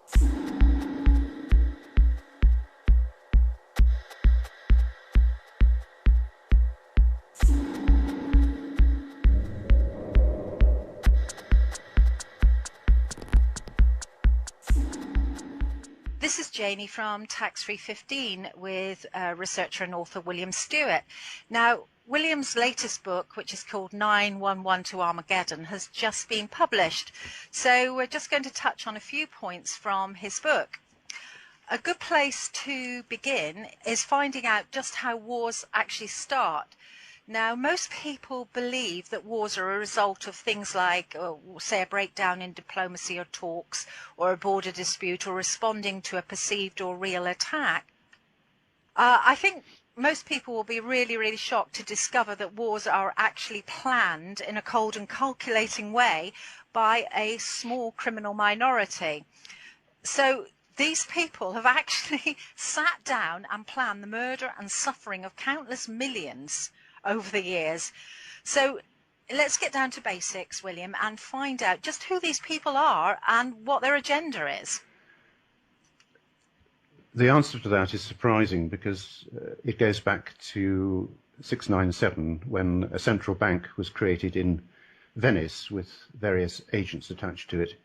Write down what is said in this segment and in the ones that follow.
This is Janie from Tax Free 15 with researcher and author William Stuart. Now, William's latest book, which is called 911 to Armageddon, has just been published. So we're just going to touch on a few points from his book. A good place to begin is finding out just how wars actually start. Now, most people believe that wars are a result of things like, say, a breakdown in diplomacy or talks, or a border dispute, or responding to a perceived or real attack. I think most people will be really, really shocked to discover that wars are actually planned in a cold and calculating way by a small criminal minority. So these people have actually sat down and planned the murder and suffering of countless millions over the years. So let's get down to basics, William, and find out just who these people are and what their agenda is. The answer to that is surprising because it goes back to 697 when a central bank was created in Venice with various agents attached to it.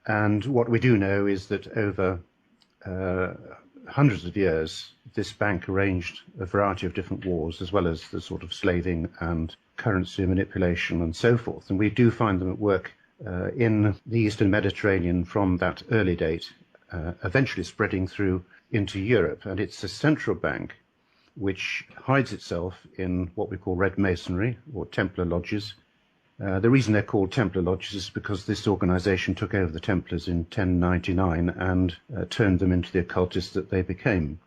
And what we do know is that over hundreds of years, this bank arranged a variety of different wars, as well as the sort of slaving and currency manipulation and so forth. And we do find them at work in the Eastern Mediterranean from that early date, eventually spreading through into Europe. And it's a central bank which hides itself in what we call Red Masonry or Templar lodges. The reason they're called Templar lodges is because this organization took over the Templars in 1099 and turned them into the occultists that they became.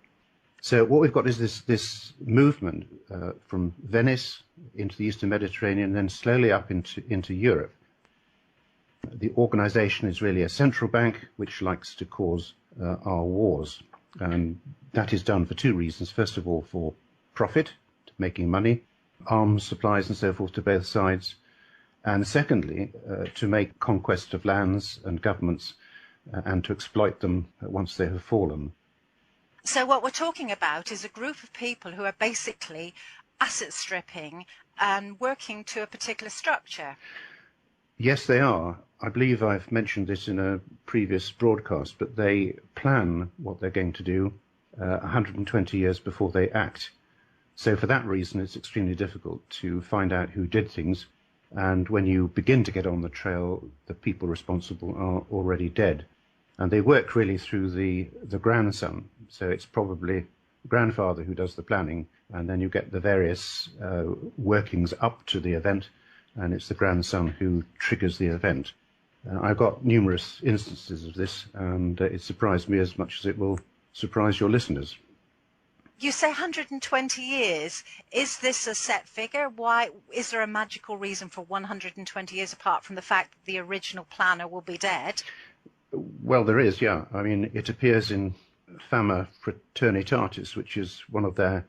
So what we've got is this movement from Venice into the Eastern Mediterranean, then slowly up into Europe. The organization is really a central bank which likes to cause our wars. And that is done for two reasons. First of all, for profit, making money, arms supplies and so forth to both sides. And secondly, to make conquest of lands and governments and to exploit them once they have fallen. So what we're talking about is a group of people who are basically asset stripping and working to a particular structure. Yes, they are. I believe I've mentioned this in a previous broadcast, but they plan what they're going to do 120 years before they act. So for that reason, it's extremely difficult to find out who did things. And when you begin to get on the trail, the people responsible are already dead. And they work really through the grandson. So it's probably the grandfather who does the planning, and then you get the various workings up to the event, and it's the grandson who triggers the event. I've got numerous instances of this, and it surprised me as much as it will surprise your listeners. You say 120 years. Is this a set figure? Why is there a magical reason for 120 years apart from the fact that the original planner will be dead? Well, there is, yeah. I mean, it appears in Fama Fraternitatis, which is one of their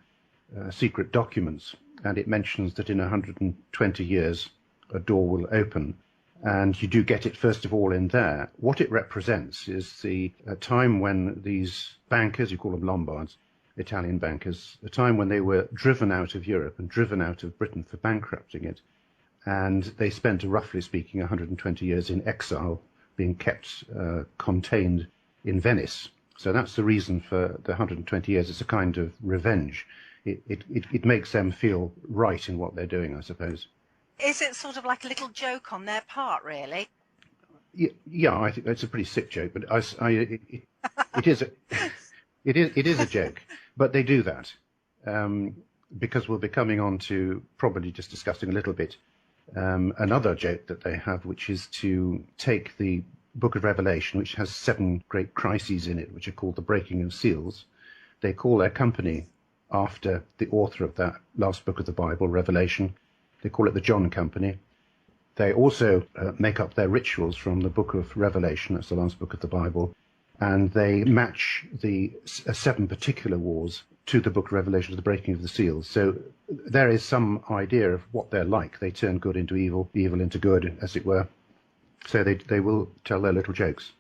secret documents, and it mentions that in 120 years a door will open. And you do get it, first of all, in there. What it represents is the time when these bankers, you call them Lombards, Italian bankers, a time when they were driven out of Europe and driven out of Britain for bankrupting it. And they spent, roughly speaking, 120 years in exile, being kept contained in Venice. So that's the reason for the 120 years. It's a kind of revenge. It makes them feel right in what they're doing, I suppose. Is it sort of like a little joke on their part, really? Yeah, I think it's a pretty sick joke, but it is a joke. But they do that because we'll be coming on to probably just discussing a little bit another joke that they have, which is to take the Book of Revelation, which has 7 great crises in it, which are called the breaking of seals. They call their company after the author of that last book of the Bible, Revelation. They call it the John Company. They also make up their rituals from the Book of Revelation, that's the last book of the Bible, and they match the 7 particular wars to the Book of Revelation, to the breaking of the seals. So there is some idea of what they're like. They turn good into evil, evil into good, as it were. So they will tell their little jokes.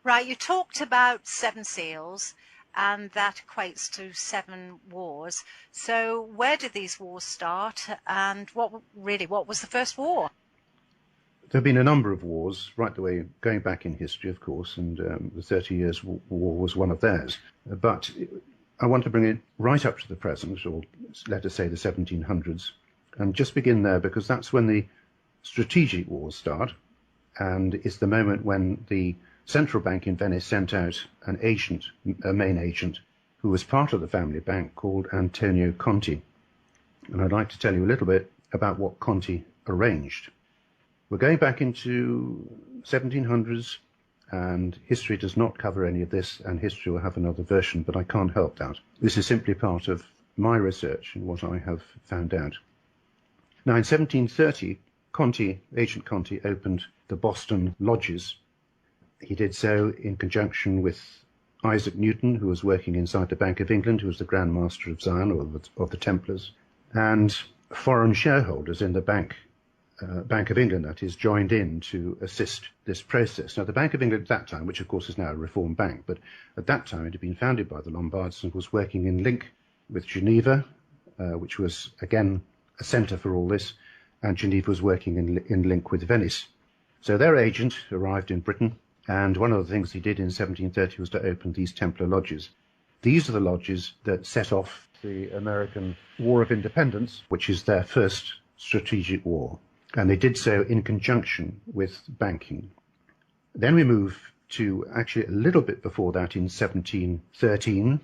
Right, you talked about 7 seals, and that equates to 7 wars. So where did these wars start, and what was the first war? There have been a number of wars, right the way going back in history, of course, and the 30 Years' War was one of theirs. But I want to bring it right up to the present, or let us say the 1700s, and just begin there because that's when the strategic wars start, and it's the moment when the central bank in Venice sent out an agent, a main agent, who was part of the family bank called Antonio Conti. And I'd like to tell you a little bit about what Conti arranged. We're going back into 1700s, and history does not cover any of this, and history will have another version, but I can't help that. This is simply part of my research and what I have found out. Now, in 1730, Agent Conti, opened the Boston lodges. He did so in conjunction with Isaac Newton, who was working inside the Bank of England, who was the Grand Master of Zion, or of the Templars, and foreign shareholders in the Bank of England, that is, joined in to assist this process. Now, the Bank of England at that time, which of course is now a reformed bank, but at that time it had been founded by the Lombards and was working in link with Geneva, which was, again, a centre for all this, and Geneva was working in link with Venice. So their agent arrived in Britain, and one of the things he did in 1730 was to open these Templar lodges. These are the lodges that set off the American War of Independence, which is their first strategic war. And they did so in conjunction with banking. Then we move to actually a little bit before that in 1713,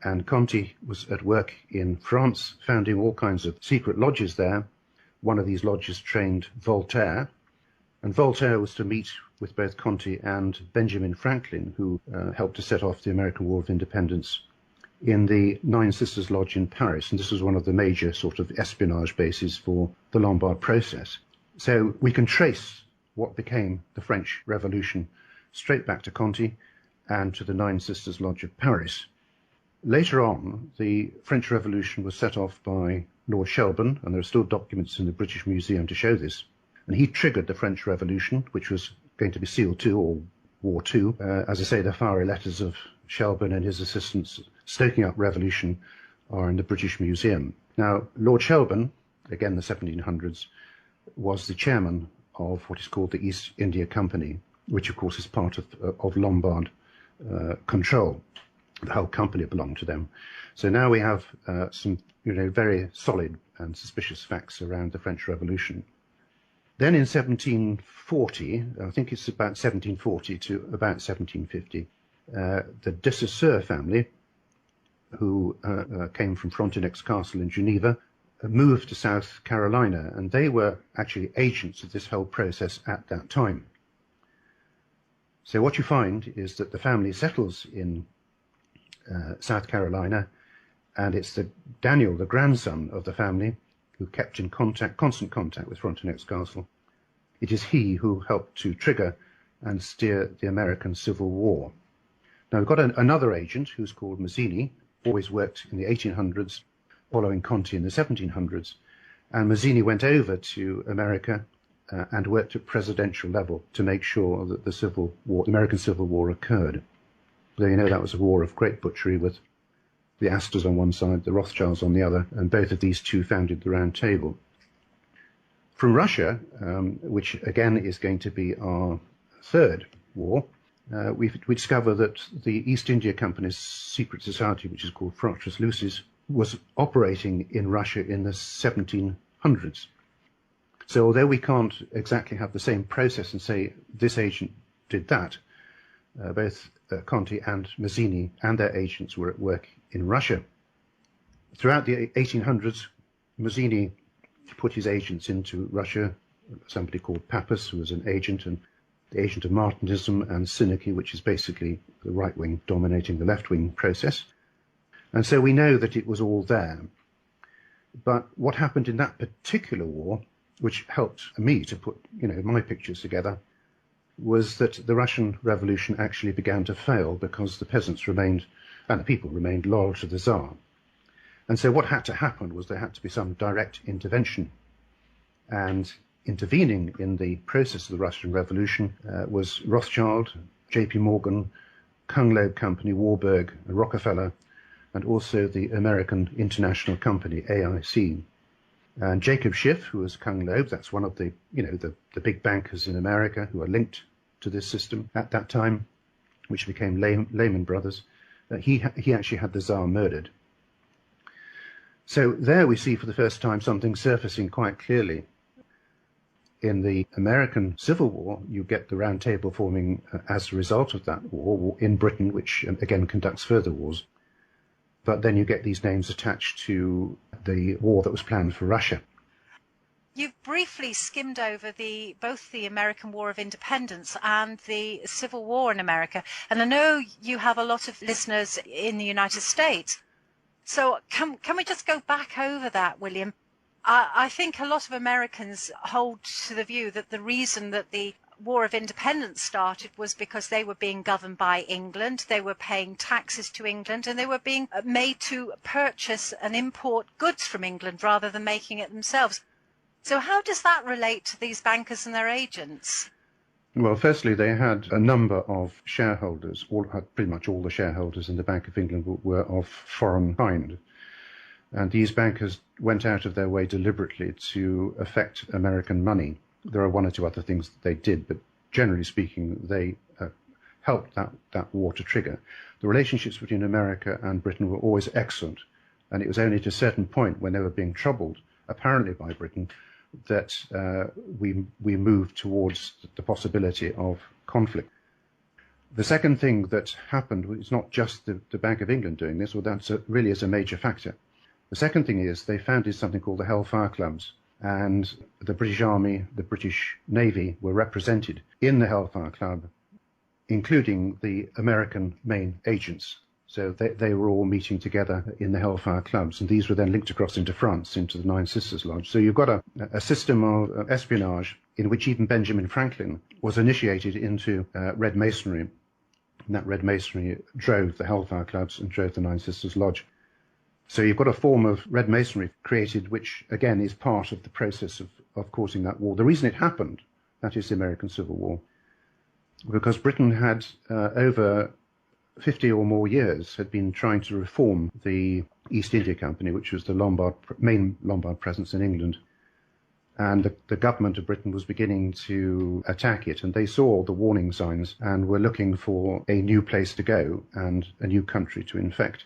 and Conti was at work in France, founding all kinds of secret lodges there. One of these lodges trained Voltaire, and Voltaire was to meet with both Conti and Benjamin Franklin, who helped to set off the American War of Independence, in the Nine Sisters Lodge in Paris, and this was one of the major sort of espionage bases for the Lombard process. So we can trace what became the French Revolution straight back to Conti and to the Nine Sisters Lodge of Paris. Later on, the French Revolution was set off by Lord Shelburne, and there are still documents in the British Museum to show this, and he triggered the French Revolution, which was going to be Seal II, or War II. As I say, the fiery letters of Shelburne and his assistants stoking up revolution are in the British Museum. Now, Lord Shelburne, again the 1700s, was the chairman of what is called the East India Company, which of course is part of Lombard control. The whole company belonged to them. So now we have some very solid and suspicious facts around the French Revolution. Then in 1740, I think it's about 1740 to about 1750, the de Saussure family, who came from Frontenac's castle in Geneva, moved to South Carolina, and they were actually agents of this whole process at that time. So what you find is that the family settles in South Carolina, and it's Daniel, the grandson of the family, who kept in constant contact with Frontenac's castle. It is he who helped to trigger and steer the American Civil War. Now we've got another agent who's called Mazzini, always worked in the 1800s, following Conti in the 1700s, and Mazzini went over to America and worked at presidential level to make sure that the American Civil War occurred. Though that was a war of great butchery, with the Astors on one side, the Rothschilds on the other, and both of these two founded the Round Table. From Russia, which again is going to be our third war, we discover that the East India Company's secret society, which is called Fratres Lucis, was operating in Russia in the 1700s. So although we can't exactly have the same process and say this agent did that, both Conti and Mazzini and their agents were at work in Russia. Throughout the 1800s, Mazzini put his agents into Russia, somebody called Pappas, who was an agent, and the agent of Martinism, and Synoky, which is basically the right wing dominating the left wing process. And so we know that it was all there. But what happened in that particular war, which helped me to put my pictures together, was that the Russian Revolution actually began to fail because the peasants remained, and the people remained, loyal to the Tsar. And so what had to happen was there had to be some direct intervention. And intervening in the process of the Russian Revolution was Rothschild, J.P. Morgan, Kung Loeb Company, Warburg, Rockefeller, and also the American International Company, AIC. And Jacob Schiff, who was Kung Loeb, that's one of the big bankers in America who are linked to this system at that time, which became Lehman Brothers. He actually had the Tsar murdered. So there we see for the first time something surfacing quite clearly. In the American Civil War, you get the Round Table forming as a result of that war in Britain, which again conducts further wars. But then you get these names attached to the war that was planned for Russia. You've briefly skimmed over both the American War of Independence and the Civil War in America. And I know you have a lot of listeners in the United States. So can we just go back over that, William? I think a lot of Americans hold to the view that the reason that the War of Independence started was because they were being governed by England, they were paying taxes to England, and they were being made to purchase and import goods from England rather than making it themselves. So how does that relate to these bankers and their agents? Well, firstly, they had a number of shareholders. Pretty much all the shareholders in the Bank of England were of foreign kind. And these bankers went out of their way deliberately to affect American money. There are one or two other things that they did, but generally speaking, they helped that war to trigger. The relationships between America and Britain were always excellent, and it was only at a certain point when they were being troubled, apparently by Britain, that we moved towards the possibility of conflict. The second thing that happened was not just the Bank of England doing this, although that really is a major factor. The second thing is they founded something called the Hellfire Clubs, and the British Army, the British Navy were represented in the Hellfire Club, including the American main agents. So they were all meeting together in the Hellfire Clubs, and these were then linked across into France, into the Nine Sisters Lodge. So you've got a system of espionage in which even Benjamin Franklin was initiated into Red Masonry, and that Red Masonry drove the Hellfire Clubs and drove the Nine Sisters Lodge. So you've got a form of Red Masonry created, which again is part of the process of causing that war. The reason it happened, that is the American Civil War, because Britain had over 50 or more years had been trying to reform the East India Company, which was the main Lombard presence in England. And the government of Britain was beginning to attack it, and they saw the warning signs and were looking for a new place to go and a new country to infect.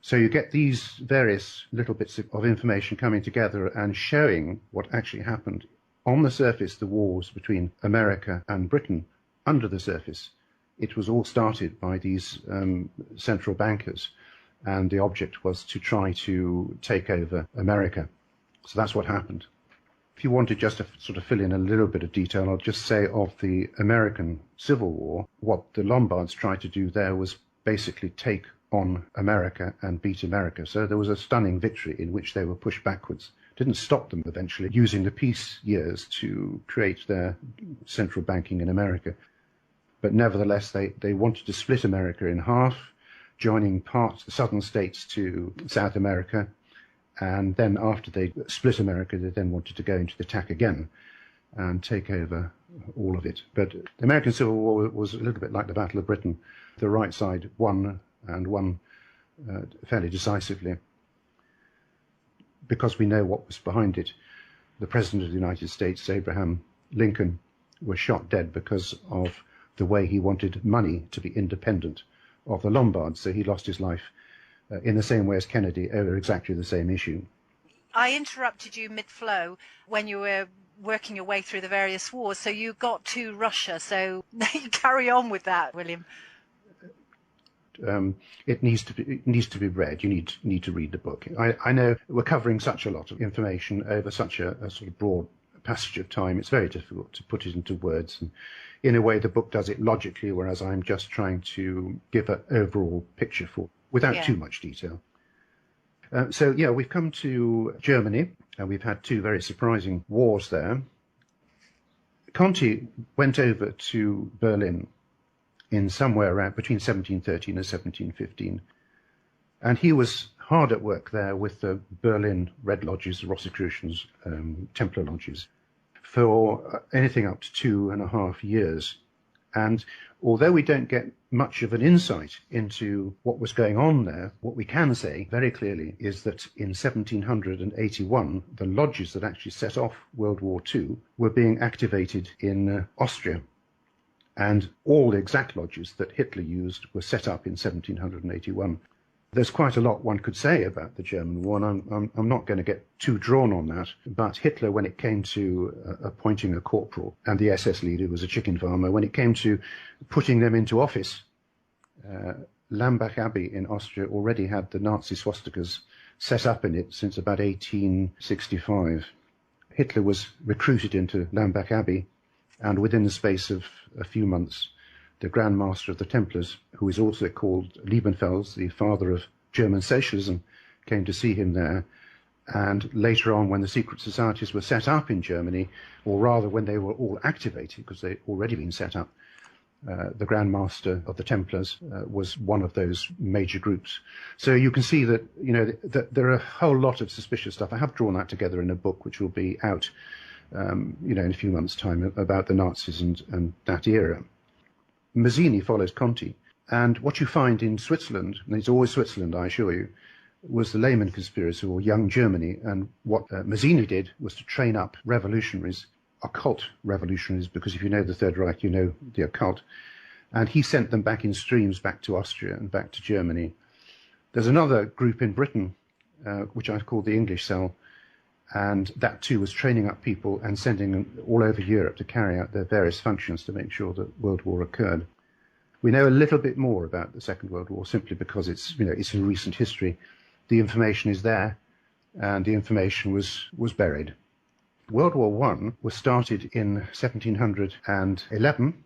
So you get these various little bits of information coming together and showing what actually happened. On the surface, the wars between America and Britain. Under the surface, it was all started by these central bankers, and the object was to try to take over America. So that's what happened. If you wanted just to sort of fill in a little bit of detail, I'll just say of the American Civil War, what the Lombards tried to do there was basically take on America and beat America. So there was a stunning victory in which they were pushed backwards. Didn't stop them eventually using the peace years to create their central banking in America. But nevertheless, they wanted to split America in half, joining the southern states to South America. And then after they split America, they then wanted to go into the attack again and take over all of it. But the American Civil War was a little bit like the Battle of Britain. The right side won, and won fairly decisively, because we know what was behind it. The President of the United States, Abraham Lincoln, was shot dead because of the way he wanted money to be independent of the Lombards. So he lost his life in the same way as Kennedy over exactly the same issue. I interrupted you mid-flow when you were working your way through the various wars, so you got to Russia. So you carry on with that, William. It needs to be read. You need to read the book. I know we're covering such a lot of information over such a sort of broad passage of time. It's very difficult to put it into words, and in a way the book does it logically, whereas I'm just trying to give an overall picture without too much detail. So we've come to Germany, and we've had two very surprising wars there. Conti went over to Berlin in somewhere around between 1713 and 1715. And he was hard at work there with the Berlin Red Lodges, the Rosicrucians, Templar Lodges, for anything up to 2.5 years. And although we don't get much of an insight into what was going on there, what we can say very clearly is that in 1781, the lodges that actually set off World War II were being activated in Austria. And all the exact lodges that Hitler used were set up in 1781. There's quite a lot one could say about the German war, and I'm not going to get too drawn on that. But Hitler, when it came to appointing a corporal, and the SS leader was a chicken farmer, when it came to putting them into office, Lambach Abbey in Austria already had the Nazi swastikas set up in it since about 1865. Hitler was recruited into Lambach Abbey, and within the space of a few months, the Grand Master of the Templars, who is also called Liebenfels, the father of German socialism, came to see him there. And later on, when the secret societies were set up in Germany, or rather when they were all activated, because they'd already been set up, the Grand Master of the Templars was one of those major groups. So you can see that, that there are a whole lot of suspicious stuff. I have drawn that together in a book which will be out, in a few months' time, about the Nazis and that era. Mazzini follows Conti, and what you find in Switzerland, and it's always Switzerland, I assure you, was the Lehman conspiracy, or Young Germany. And what Mazzini did was to train up revolutionaries, occult revolutionaries, because if you know the Third Reich, you know the occult, and he sent them back in streams back to Austria and back to Germany. There's another group in Britain, which I call the English Cell, and that too was training up people and sending them all over Europe to carry out their various functions to make sure that World War occurred. We know a little bit more about the Second World War simply because it's in recent history. The information is there, and the information was buried. World War I was started in 1711,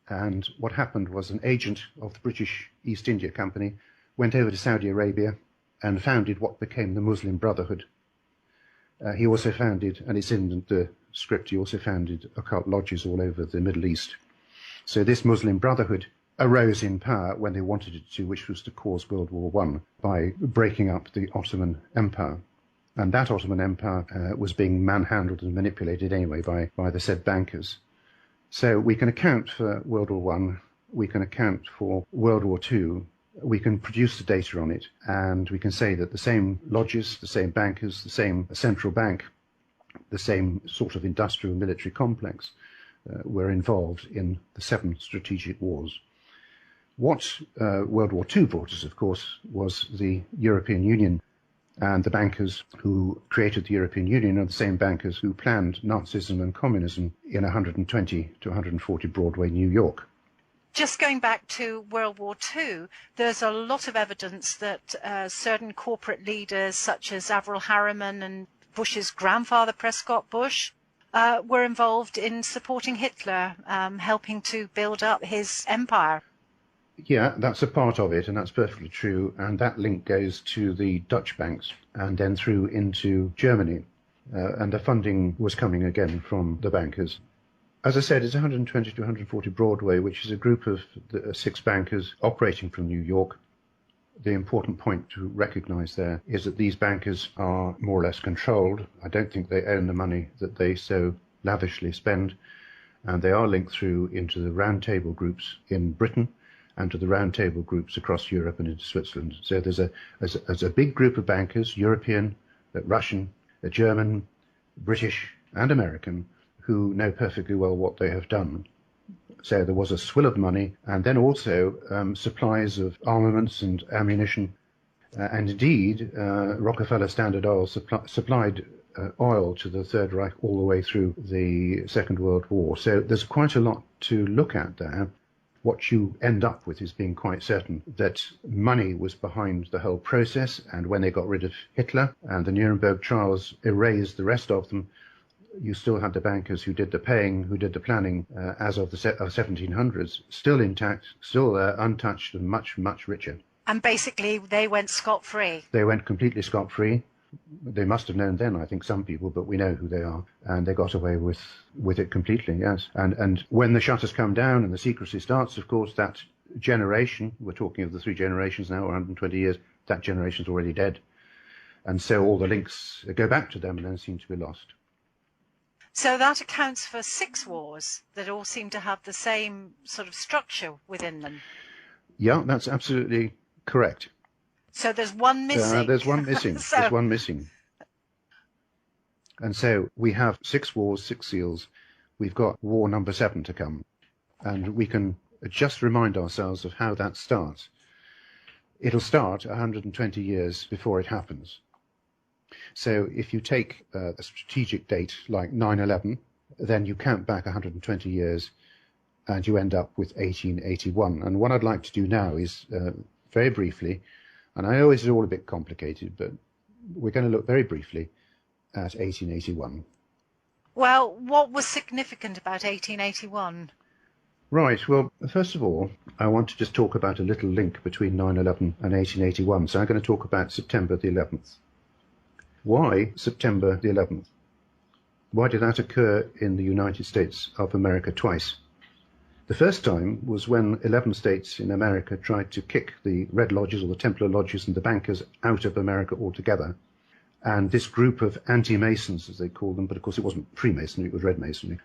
and what happened was an agent of the British East India Company went over to Saudi Arabia and founded what became the Muslim Brotherhood. He also founded, and it's in the script, he also founded occult lodges all over the Middle East. So this Muslim Brotherhood arose in power when they wanted it to, which was to cause World War I by breaking up the Ottoman Empire. And that Ottoman Empire was being manhandled and manipulated anyway by the said bankers. So we can account for World War I, we can account for World War II, we can produce the data on it, and we can say that the same lodges, the same bankers, the same central bank, the same sort of industrial military complex were involved in the 7 strategic wars. What World War II brought us, of course, was the European Union, and the bankers who created the European Union are the same bankers who planned Nazism and communism in 120 to 140 Broadway, New York. Just going back to World War II, there's a lot of evidence that certain corporate leaders, such as Averell Harriman and Bush's grandfather, Prescott Bush, were involved in supporting Hitler, helping to build up his empire. Yeah, that's a part of it, and that's perfectly true. And that link goes to the Dutch banks and then through into Germany. And the funding was coming again from the bankers. As I said, it's 120 to 140 Broadway, which is a group of 6 bankers operating from New York. The important point to recognize there is that these bankers are more or less controlled. I don't think they own the money that they so lavishly spend. And they are linked through into the round table groups in Britain and to the round table groups across Europe and into Switzerland. So there's a big group of bankers, European, Russian, German, British and American, who know perfectly well what they have done. So there was a swill of money, and then also supplies of armaments and ammunition. And indeed, Rockefeller Standard Oil supplied oil to the Third Reich all the way through the Second World War. So there's quite a lot to look at there. What you end up with is being quite certain that money was behind the whole process, and when they got rid of Hitler and the Nuremberg trials erased the rest of them, you still had the bankers who did the paying, who did the planning as of the 1700s, still intact, still untouched and much, much richer. And basically they went scot-free. They went completely scot-free. They must have known then, I think, some people, but we know who they are. And they got away with it completely, yes. And when the shutters come down and the secrecy starts, of course, that generation, we're talking of the 3 generations now, or 120 years, that generation's already dead. And so all the links go back to them and then seem to be lost. So that accounts for 6 wars that all seem to have the same sort of structure within them. Yeah, that's absolutely correct. So there's one missing. There's one missing. There's one missing. And so we have 6 wars, 6 seals. We've got war number 7 to come. And we can just remind ourselves of how that starts. It'll start 120 years before it happens. So if you take a strategic date like 9/11, then you count back 120 years and you end up with 1881. And what I'd like to do now is very briefly, and I know it's all a bit complicated, but we're going to look very briefly at 1881. Well, what was significant about 1881? Right, well, first of all, I want to just talk about a little link between 9/11 and 1881. So I'm going to talk about September the 11th. Why September the 11th? Why did that occur in the United States of America twice? The first time was when 11 states in America tried to kick the Red Lodges or the Templar Lodges and the bankers out of America altogether. And this group of anti-Masons, as they called them, but of course it wasn't Freemasonry, it was Red Masonry,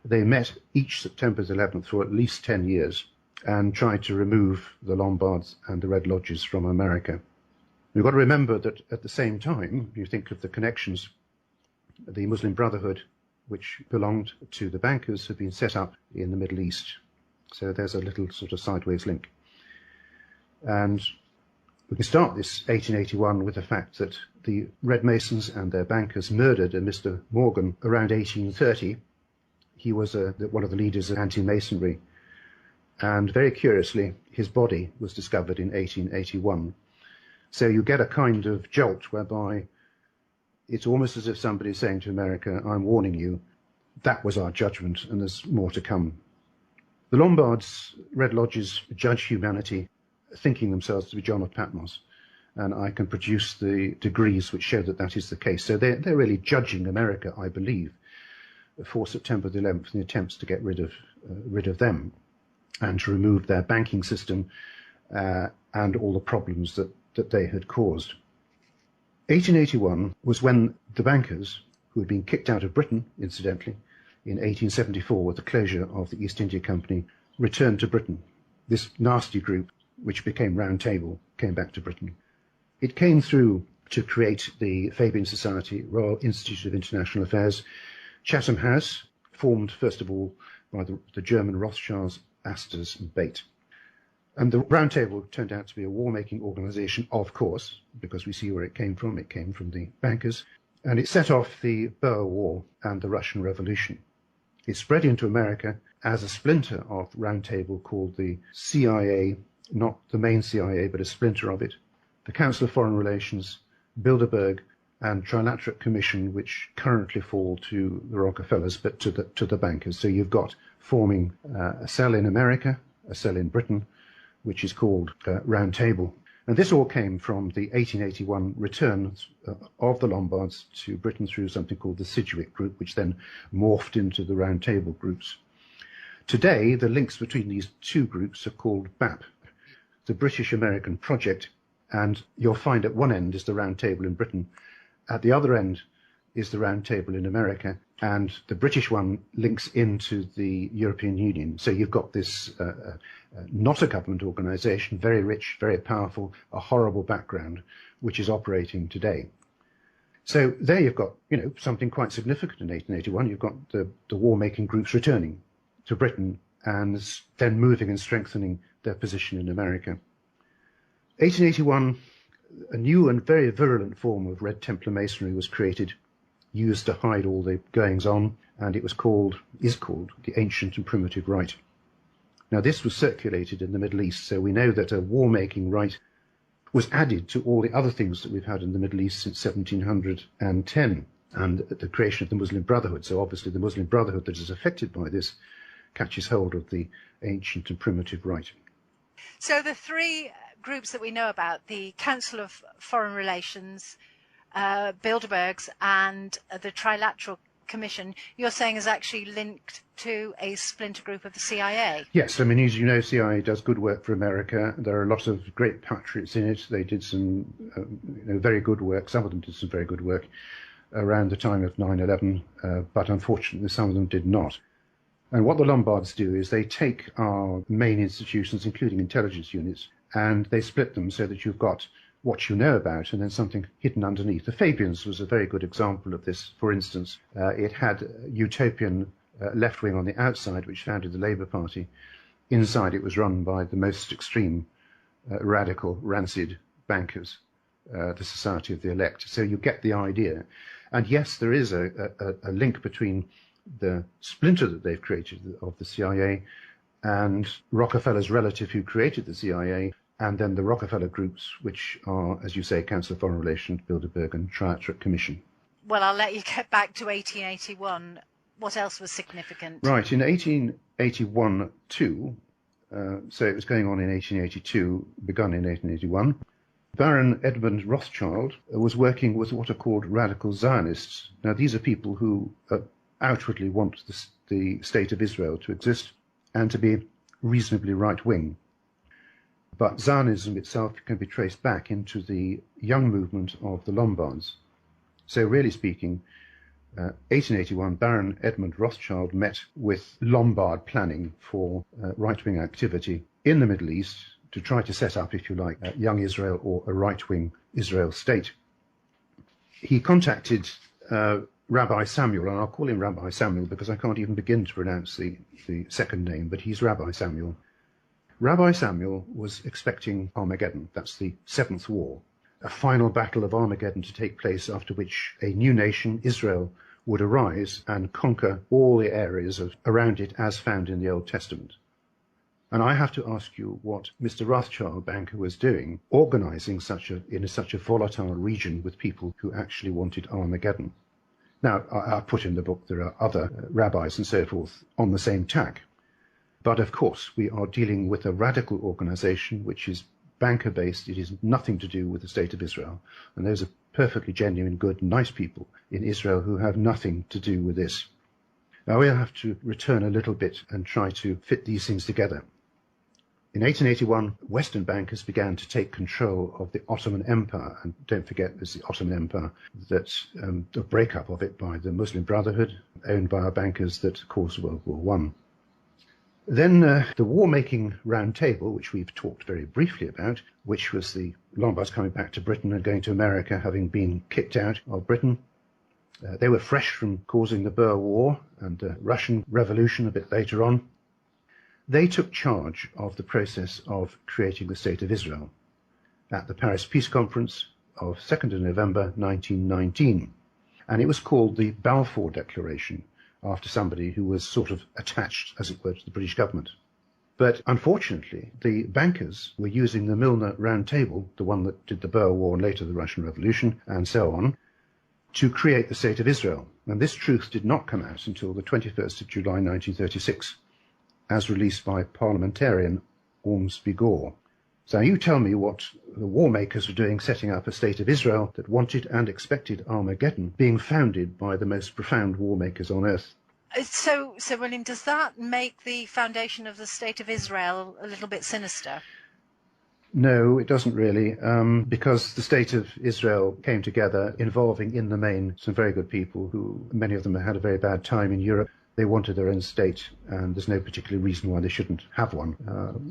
they met each September the 11th for at least 10 years and tried to remove the Lombards and the Red Lodges from America. We've got to remember that at the same time, you think of the connections, the Muslim Brotherhood, which belonged to the bankers, had been set up in the Middle East. So there's a little sort of sideways link. And we can start this 1881 with the fact that the Red Masons and their bankers murdered a Mr. Morgan around 1830. He was one of the leaders of anti-Masonry. And very curiously, his body was discovered in 1881. So you get a kind of jolt whereby it's almost as if somebody's saying to America, I'm warning you, that was our judgment and there's more to come. The Lombards, Red Lodges, judge humanity, thinking themselves to be John of Patmos. And I can produce the degrees which show that that is the case. So they're really judging America, I believe, for September the 11th in the attempts to get rid of them and to remove their banking system and all the problems that they had caused. 1881 was when the bankers, who had been kicked out of Britain, incidentally, in 1874 with the closure of the East India Company, returned to Britain. This nasty group, which became Round Table, came back to Britain. It came through to create the Fabian Society, Royal Institute of International Affairs, Chatham House, formed first of all by the German Rothschilds, Astors and Bate. And the Round Table turned out to be a war-making organisation, of course, because we see where it came from. It came from the bankers. And it set off the Boer War and the Russian Revolution. It spread into America as a splinter of Round Table called the CIA, not the main CIA, but a splinter of it, the Council of Foreign Relations, Bilderberg, and Trilateral Commission, which currently fall to the Rockefellers, but to the bankers. So you've got forming a cell in America, a cell in Britain, which is called Round Table. And this all came from the 1881 return of the Lombards to Britain through something called the Sidgwick Group, which then morphed into the Round Table groups. Today, the links between these two groups are called BAP, the British-American Project, and you'll find at one end is the Round Table in Britain, at the other end is the Round Table in America, and the British one links into the European Union. So you've got this not a government organisation, very rich, very powerful, a horrible background, which is operating today. So there you've got, something quite significant in 1881. You've got the war-making groups returning to Britain and then moving and strengthening their position in America. 1881, a new and very virulent form of Red Templar Masonry was created, used to hide all the goings-on, and it is called the Ancient and Primitive Rite. Now, this was circulated in the Middle East, so we know that a war-making rite was added to all the other things that we've had in the Middle East since 1710 and the creation of the Muslim Brotherhood. So obviously the Muslim Brotherhood that is affected by this catches hold of the Ancient and Primitive Rite. So the 3 groups that we know about, the Council of Foreign Relations, Bilderbergs and the Trilateral Commission, you're saying is actually linked to a splinter group of the CIA? Yes, I mean, as you know, CIA does good work for America. There are a lot of great patriots in it. They did some very good work. Some of them did some very good work. around the time of 9/11, but unfortunately some of them did not. And what the Lombards do is they take our main institutions, including intelligence units, and they split them so that you've got what you know about and then something hidden underneath. The Fabians was a very good example of this. For instance, it had utopian left wing on the outside, which founded the Labour Party. Inside it was run by the most extreme, radical, rancid bankers, the Society of the Elect. So you get the idea. And yes, there is a link between the splinter that they've created of the CIA and Rockefeller's relative who created the CIA, and then the Rockefeller groups, which are, as you say, Council of Foreign Relations, Bilderberg and Trilateral Commission. Well, I'll let you get back to 1881. What else was significant? Right, in 1881 too, so it was going on in 1882, begun in 1881, Baron Edmund Rothschild was working with what are called radical Zionists. Now, these are people who outwardly want the state of Israel to exist and to be reasonably right-wing. But Zionism itself can be traced back into the young movement of the Lombards. So really speaking, 1881, Baron Edmund Rothschild met with Lombard planning for right-wing activity in the Middle East to try to set up, if you like, young Israel or a right-wing Israel state. He contacted Rabbi Samuel, and I'll call him Rabbi Samuel because I can't even begin to pronounce the second name, but he's Rabbi Samuel. Rabbi Samuel was expecting Armageddon, that's the seventh war, a final battle of Armageddon to take place, after which a new nation, Israel, would arise and conquer all the areas around it as found in the Old Testament. And I have to ask you what Mr. Rothschild banker was doing, organizing in such a volatile region with people who actually wanted Armageddon. Now, I put in the book there are other rabbis and so forth on the same tack. But of course, we are dealing with a radical organization which is banker-based. It is nothing to do with the state of Israel. And those are perfectly genuine, good, nice people in Israel who have nothing to do with this. Now, we'll have to return a little bit and try to fit these things together. In 1881, Western bankers began to take control of the Ottoman Empire. And don't forget, there's the Ottoman Empire, that the breakup of it by the Muslim Brotherhood, owned by our bankers that caused World War I. Then the war-making round table, which we've talked very briefly about, which was the Lombards coming back to Britain and going to America, having been kicked out of Britain. They were fresh from causing the Boer War and the Russian Revolution a bit later on. They took charge of the process of creating the State of Israel at the Paris Peace Conference of 2nd of November 1919. And it was called the Balfour Declaration, after somebody who was sort of attached, as it were, to the British government. But unfortunately, the bankers were using the Milner Round Table, the one that did the Boer War and later the Russian Revolution, and so on, to create the State of Israel. And this truth did not come out until the 21st of July 1936, as released by parliamentarian Ormsby Gore. So you tell me what the war makers were doing setting up a state of Israel that wanted and expected Armageddon, being founded by the most profound war makers on earth. So William, does that make the foundation of the State of Israel a little bit sinister? No, it doesn't really, because the State of Israel came together involving in the main some very good people who, many of them had a very bad time in Europe. They wanted their own state, and there's no particular reason why they shouldn't have one.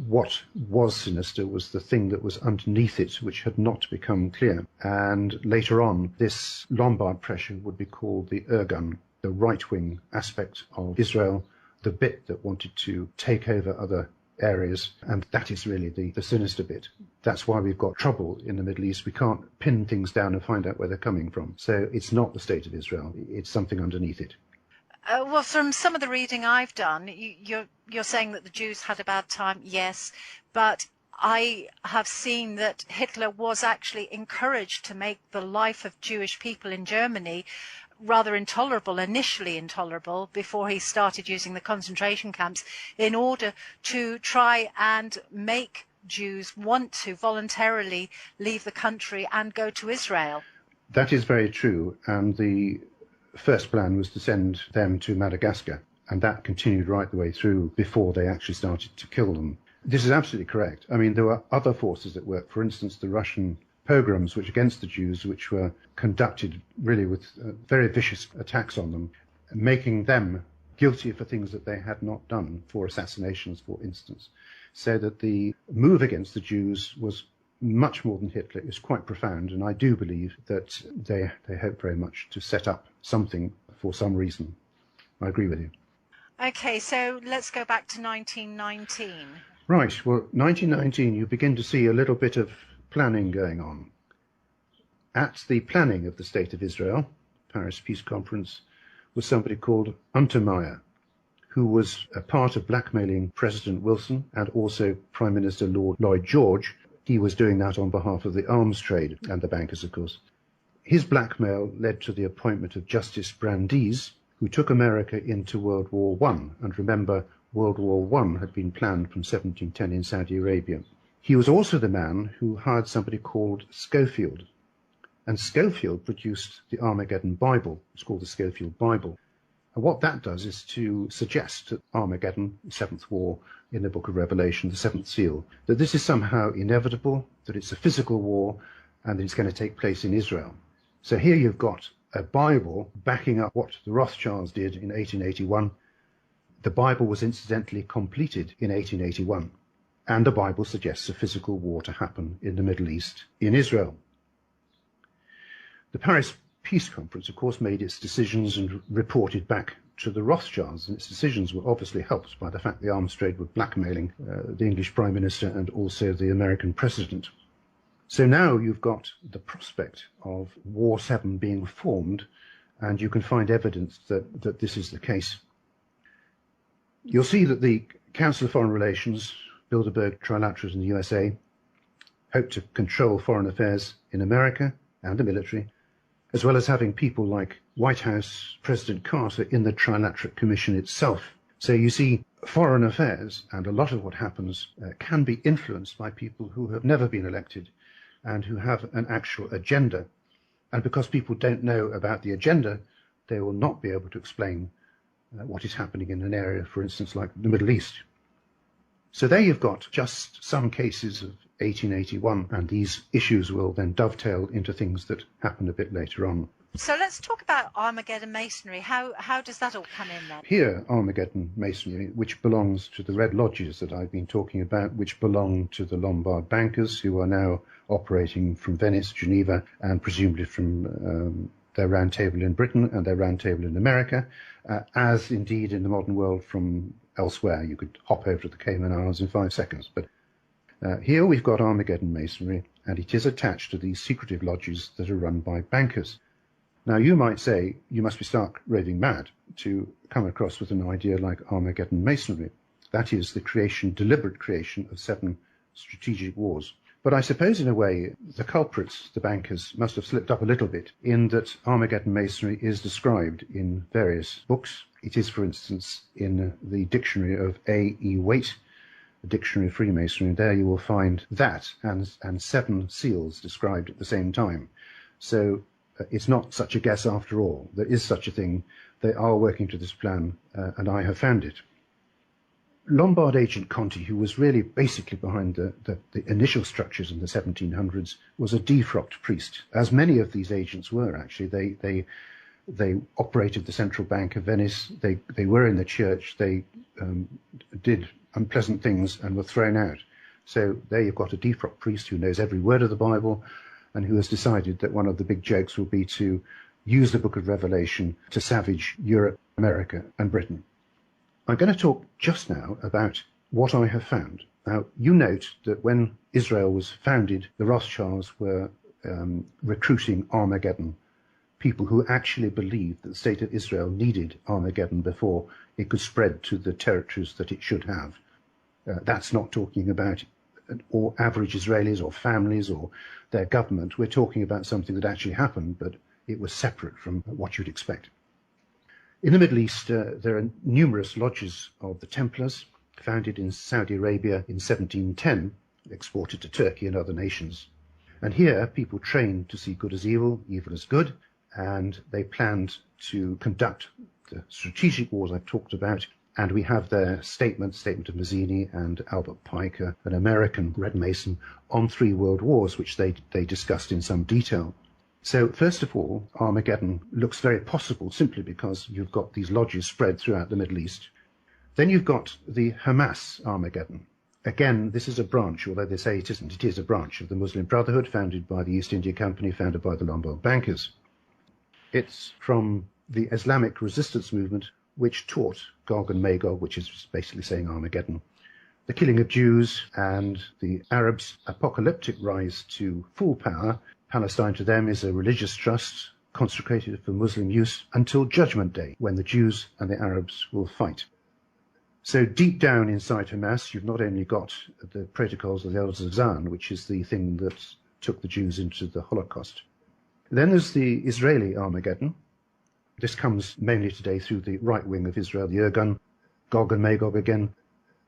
What was sinister was the thing that was underneath it, which had not become clear. And later on, this Lombard pressure would be called the Irgun, the right-wing aspect of Israel, the bit that wanted to take over other areas, and that is really the sinister bit. That's why we've got trouble in the Middle East. We can't pin things down and find out where they're coming from. So it's not the state of Israel, it's something underneath it. Well, from some of the reading I've done, you're saying that the Jews had a bad time, yes, but I have seen that Hitler was actually encouraged to make the life of Jewish people in Germany rather intolerable, initially intolerable, before he started using the concentration camps, in order to try and make Jews want to voluntarily leave the country and go to Israel. That is very true, and the first plan was to send them to Madagascar, and that continued right the way through before they actually started to kill them. This is absolutely correct. I mean, there were other forces at work. For instance, the Russian pogroms which against the Jews, which were conducted really with very vicious attacks on them, making them guilty for things that they had not done, for assassinations, for instance. So that the move against the Jews was much more than Hitler. It was quite profound, and I do believe that they hope very much to set up something for some reason. I agree with you. Okay, so let's go back to 1919. Right, well, 1919, you begin to see a little bit of planning going on. At the planning of the State of Israel, Paris Peace Conference, was somebody called Untermeyer, who was a part of blackmailing President Wilson and also Prime Minister Lord Lloyd George. He was doing that on behalf of the arms trade and the bankers, of course. His blackmail led to the appointment of Justice Brandeis, who took America into World War I. And remember, World War I had been planned from 1710 in Saudi Arabia. He was also the man who hired somebody called Schofield. And Schofield produced the Armageddon Bible. It's called the Schofield Bible. And what that does is to suggest that Armageddon, the seventh war in the book of Revelation, the seventh seal, that this is somehow inevitable, that it's a physical war, and that it's going to take place in Israel. So here you've got a Bible backing up what the Rothschilds did in 1881. The Bible was incidentally completed in 1881, and the Bible suggests a physical war to happen in the Middle East, in Israel. The Paris Peace Conference, of course, made its decisions and reported back to the Rothschilds, and its decisions were obviously helped by the fact the arms trade were blackmailing the English Prime Minister and also the American President. So now you've got the prospect of War 7 being formed, and you can find evidence that this is the case. You'll see that the Council of Foreign Relations, Bilderberg Trilaterals in the USA, hope to control foreign affairs in America and the military, as well as having people like White House President Carter in the Trilateral Commission itself. So you see, foreign affairs and a lot of what happens can be influenced by people who have never been elected and who have an actual agenda. And because people don't know about the agenda, they will not be able to explain what is happening in an area, for instance, like the Middle East. So there you've got just some cases of 1881, and these issues will then dovetail into things that happen a bit later on. So let's talk about Armageddon Masonry. How does that all come in then? Here, Armageddon Masonry, which belongs to the Red Lodges that I've been talking about, which belong to the Lombard bankers, who are now operating from Venice, Geneva, and presumably from their round table in Britain and their round table in America, as indeed in the modern world from elsewhere. You could hop over to the Cayman Islands in 5 seconds. But here we've got Armageddon Masonry, and it is attached to these secretive lodges that are run by bankers. Now, you might say you must be stark raving mad to come across with an idea like Armageddon Masonry. That is the deliberate creation of 7 strategic wars. But I suppose in a way the culprits, the bankers, must have slipped up a little bit in that Armageddon Masonry is described in various books. It is, for instance, in the dictionary of A.E. Waite, the Dictionary of Freemasonry, and there you will find that and 7 seals described at the same time. So it's not such a guess after all. There is such a thing. They are working to this plan, and I have found it. Lombard agent Conti, who was really basically behind the initial structures in the 1700s, was a defrocked priest, as many of these agents were actually. They operated the Central Bank of Venice. They were in the church. They did unpleasant things and were thrown out. So there you've got a defrocked priest who knows every word of the Bible and who has decided that one of the big jokes will be to use the book of Revelation to savage Europe, America, and Britain. I'm going to talk just now about what I have found. Now, you note that when Israel was founded, the Rothschilds were recruiting Armageddon, people who actually believed that the state of Israel needed Armageddon before it could spread to the territories that it should have. That's not talking about or average Israelis or families or their government. We're talking about something that actually happened, but it was separate from what you'd expect. In the Middle East, there are numerous lodges of the Templars, founded in Saudi Arabia in 1710, exported to Turkey and other nations. And here, people trained to see good as evil, evil as good, and they planned to conduct the strategic wars I've talked about And we have their statement of Mazzini and Albert Pike, an American Red Mason, on 3 world wars, which they discussed in some detail. So first of all, Armageddon looks very possible simply because you've got these lodges spread throughout the Middle East. Then you've got the Hamas Armageddon. Again, this is a branch, although they say it isn't. It is a branch of the Muslim Brotherhood founded by the East India Company, founded by the Lombard bankers. It's from the Islamic resistance movement, which taught Gog and Magog, which is basically saying Armageddon, the killing of Jews and the Arabs' apocalyptic rise to full power. Palestine to them is a religious trust consecrated for Muslim use until Judgment Day, when the Jews and the Arabs will fight. So deep down inside Hamas, you've not only got the protocols of the Elders of Zion, which is the thing that took the Jews into the Holocaust. Then there's the Israeli Armageddon. This comes mainly today through the right wing of Israel, the Irgun, Gog and Magog again,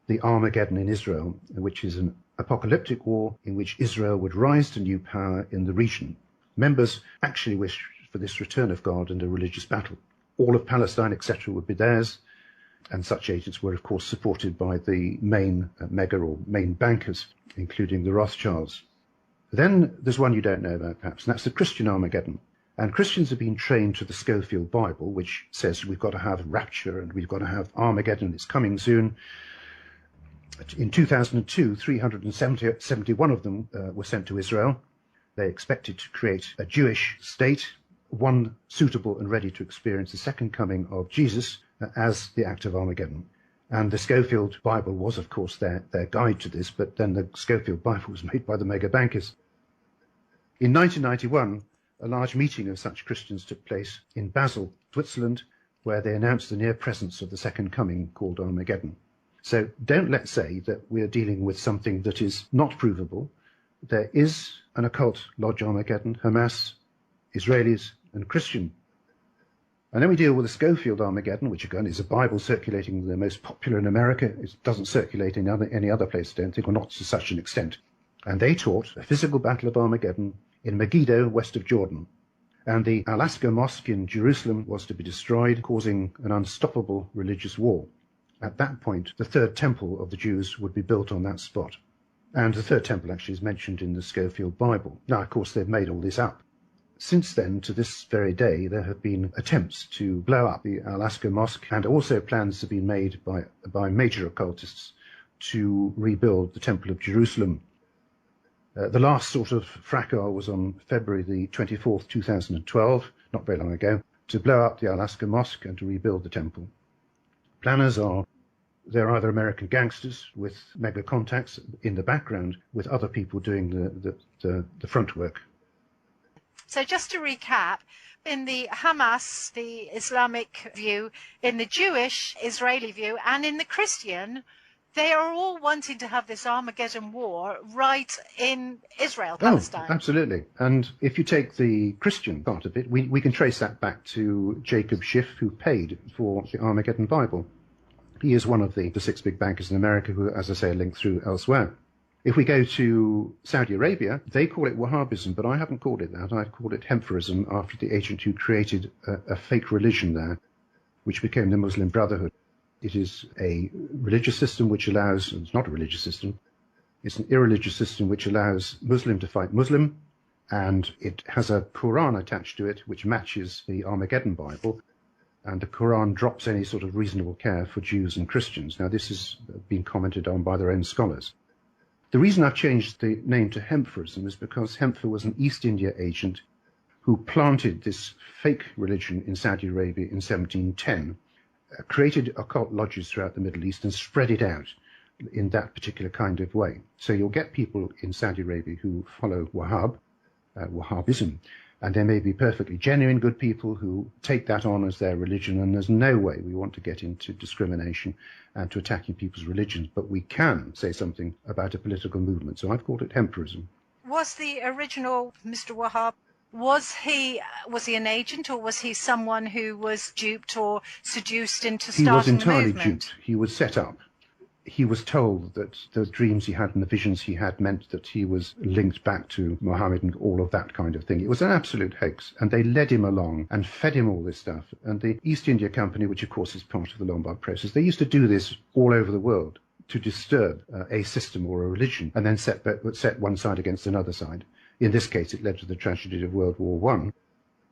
the Armageddon in Israel, which is an apocalyptic war in which Israel would rise to new power in the region. Members actually wish for this return of God and a religious battle. All of Palestine, etc., would be theirs, and such agents were, of course, supported by the main mega or main bankers, including the Rothschilds. Then there's one you don't know about, perhaps, and that's the Christian Armageddon. And Christians have been trained to the Schofield Bible, which says we've got to have rapture and we've got to have Armageddon, it's coming soon. In 2002, 371 of them were sent to Israel. They expected to create a Jewish state, one suitable and ready to experience the second coming of Jesus as the act of Armageddon. And the Schofield Bible was, of course, their guide to this, but then the Schofield Bible was made by the mega bankers. In 1991, a large meeting of such Christians took place in Basel, Switzerland, where they announced the near presence of the second coming called Armageddon. So don't let's say that we're dealing with something that is not provable. There is an occult lodge Armageddon, Hamas, Israelis, and Christian. And then we deal with the Schofield Armageddon, which again is a Bible circulating, the most popular in America. It doesn't circulate in any other place, I don't think, or not to such an extent. And they taught a physical battle of Armageddon in Megiddo, west of Jordan. And the Al-Aqsa Mosque in Jerusalem was to be destroyed, causing an unstoppable religious war. At that point, the third temple of the Jews would be built on that spot. And the third temple actually is mentioned in the Schofield Bible. Now, of course, they've made all this up. Since then, to this very day, there have been attempts to blow up the Al-Aqsa Mosque, and also plans have been made by major occultists to rebuild the Temple of Jerusalem. The last sort of fracas was on February the 24th, 2012, not very long ago, to blow up the Al-Aqsa Mosque and to rebuild the temple. Planners they're either American gangsters with mega contacts in the background with other people doing the front work. So just to recap, in the Hamas, the Islamic view, in the Jewish Israeli view, and in the Christian, they are all wanting to have this Armageddon war right in Israel, Palestine. Oh, absolutely. And if you take the Christian part of it, we can trace that back to Jacob Schiff, who paid for the Armageddon Bible. He is one of the 6 big bankers in America who, as I say, are linked through elsewhere. If we go to Saudi Arabia, they call it Wahhabism, but I haven't called it that. I've called it Hemphorism, after the agent who created a fake religion there, which became the Muslim Brotherhood. It is a religious system which allows, it's not a religious system, it's an irreligious system which allows Muslim to fight Muslim, and it has a Quran attached to it which matches the Armageddon Bible, and the Quran drops any sort of reasonable care for Jews and Christians. Now, this has been commented on by their own scholars. The reason I've changed the name to Hemphorism is because Hempher was an East India agent who planted this fake religion in Saudi Arabia in 1710, created occult lodges throughout the Middle East and spread it out in that particular kind of way. So you'll get people in Saudi Arabia who follow Wahhabism, and there may be perfectly genuine good people who take that on as their religion, and there's no way we want to get into discrimination and to attacking people's religions, but we can say something about a political movement. So I've called it Hemphorism. Was the original Mr. Wahhab, was he an agent, or was he someone who was duped or seduced into starting the movement? He was entirely duped. He was set up. he was told that the dreams he had and the visions he had meant that he was linked back to Muhammad and all of that kind of thing. It was an absolute hoax, and they led him along and fed him all this stuff. And the East India Company, which of course is part of the Lombard process, they used to do this all over the world to disturb a system or a religion and then set one side against another side. In this case, it led to the tragedy of World War One,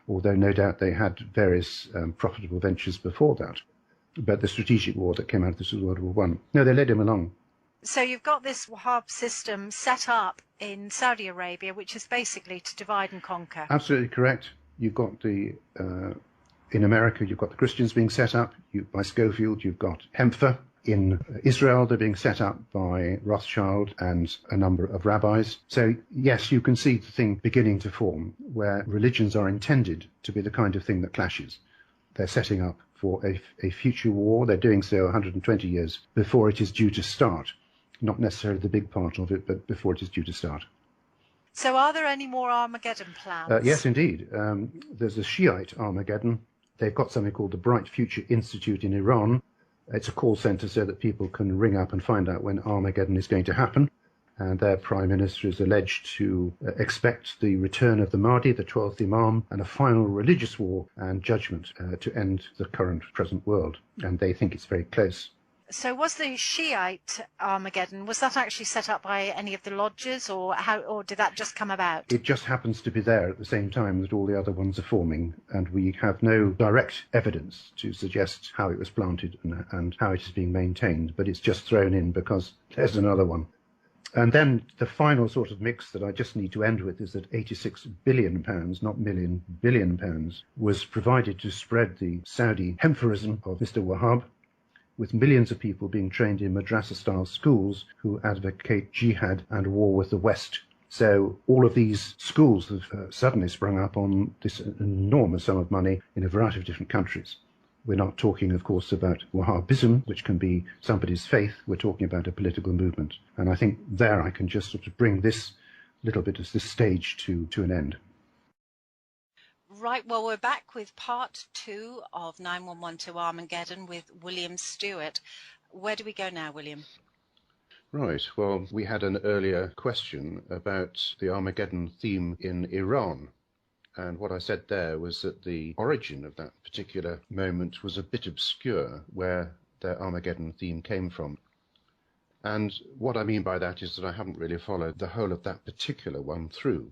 although no doubt they had various profitable ventures before that. But the strategic war that came out of this was World War One. No, they led him along. So you've got this Wahhab system set up in Saudi Arabia, which is basically to divide and conquer. Absolutely correct. You've got in America, you've got the Christians being set up by Schofield. You've got Hempfer. In Israel, they're being set up by Rothschild and a number of rabbis. So, yes, you can see the thing beginning to form, where religions are intended to be the kind of thing that clashes. They're setting up for a future war. They're doing so 120 years before it is due to start. Not necessarily the big part of it, but before it is due to start. So are there any more Armageddon plans? Yes, indeed. There's a Shiite Armageddon. They've got something called the Bright Future Institute in Iran. It's a call centre so that people can ring up and find out when Armageddon is going to happen. And their prime minister is alleged to expect the return of the Mahdi, the 12th Imam, and a final religious war and judgment to end the present world. And they think it's very close. So was the Shiite Armageddon, was that actually set up by any of the lodges, or did that just come about? It just happens to be there at the same time that all the other ones are forming, and we have no direct evidence to suggest how it was planted and how it is being maintained, but it's just thrown in because there's another one. And then the final sort of mix that I just need to end with is that £86 billion, not million, £billion, was provided to spread the Saudi Hempherism of Mr. Wahhab, with millions of people being trained in madrasa-style schools who advocate jihad and war with the West. So all of these schools have suddenly sprung up on this enormous sum of money in a variety of different countries. We're not talking, of course, about Wahhabism, which can be somebody's faith. We're talking about a political movement. And I think there I can just sort of bring this little bit of this stage to an end. Right, well, we're back with part 2 of 911 to Armageddon with William Stuart. Where do we go now, William? Right, well, we had an earlier question about the Armageddon theme in Iran. And what I said there was that the origin of that particular moment was a bit obscure, where their Armageddon theme came from. And what I mean by that is that I haven't really followed the whole of that particular one through.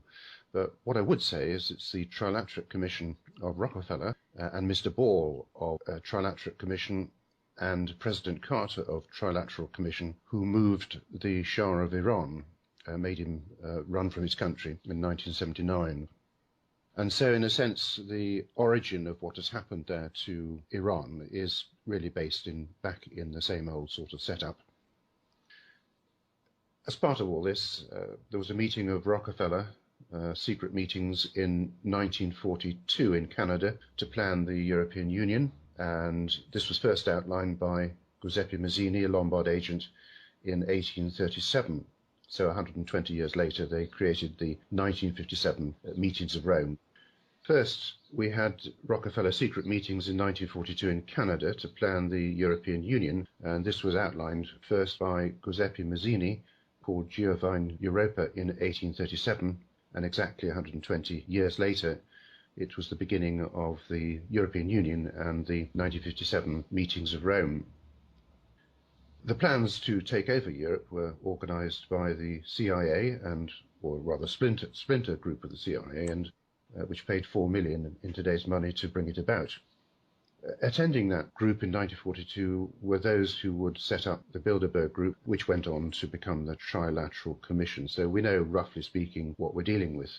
But what I would say is it's the Trilateral Commission of Rockefeller and Mr. Ball of Trilateral Commission and President Carter of Trilateral Commission who moved the Shah of Iran, made him run from his country in 1979. And so, in a sense, the origin of what has happened there to Iran is really based back in the same old sort of setup. As part of all this, there was a meeting of Rockefeller, secret meetings in 1942 in Canada to plan the European Union, and this was first outlined by Giuseppe Mazzini, a Lombard agent, in 1837. So 120 years later, they created the 1957 meetings of Rome. First, we had Rockefeller secret meetings in 1942 in Canada to plan the European Union, and this was outlined first by Giuseppe Mazzini, called Giovanni Europa in 1837, and exactly 120 years later, it was the beginning of the European Union and the 1957 meetings of Rome. The plans to take over Europe were organised by the CIA or rather splinter group of the CIA, and which paid $4 million in today's money to bring it about. Attending that group in 1942 were those who would set up the Bilderberg Group, which went on to become the Trilateral Commission. So we know, roughly speaking, what we're dealing with.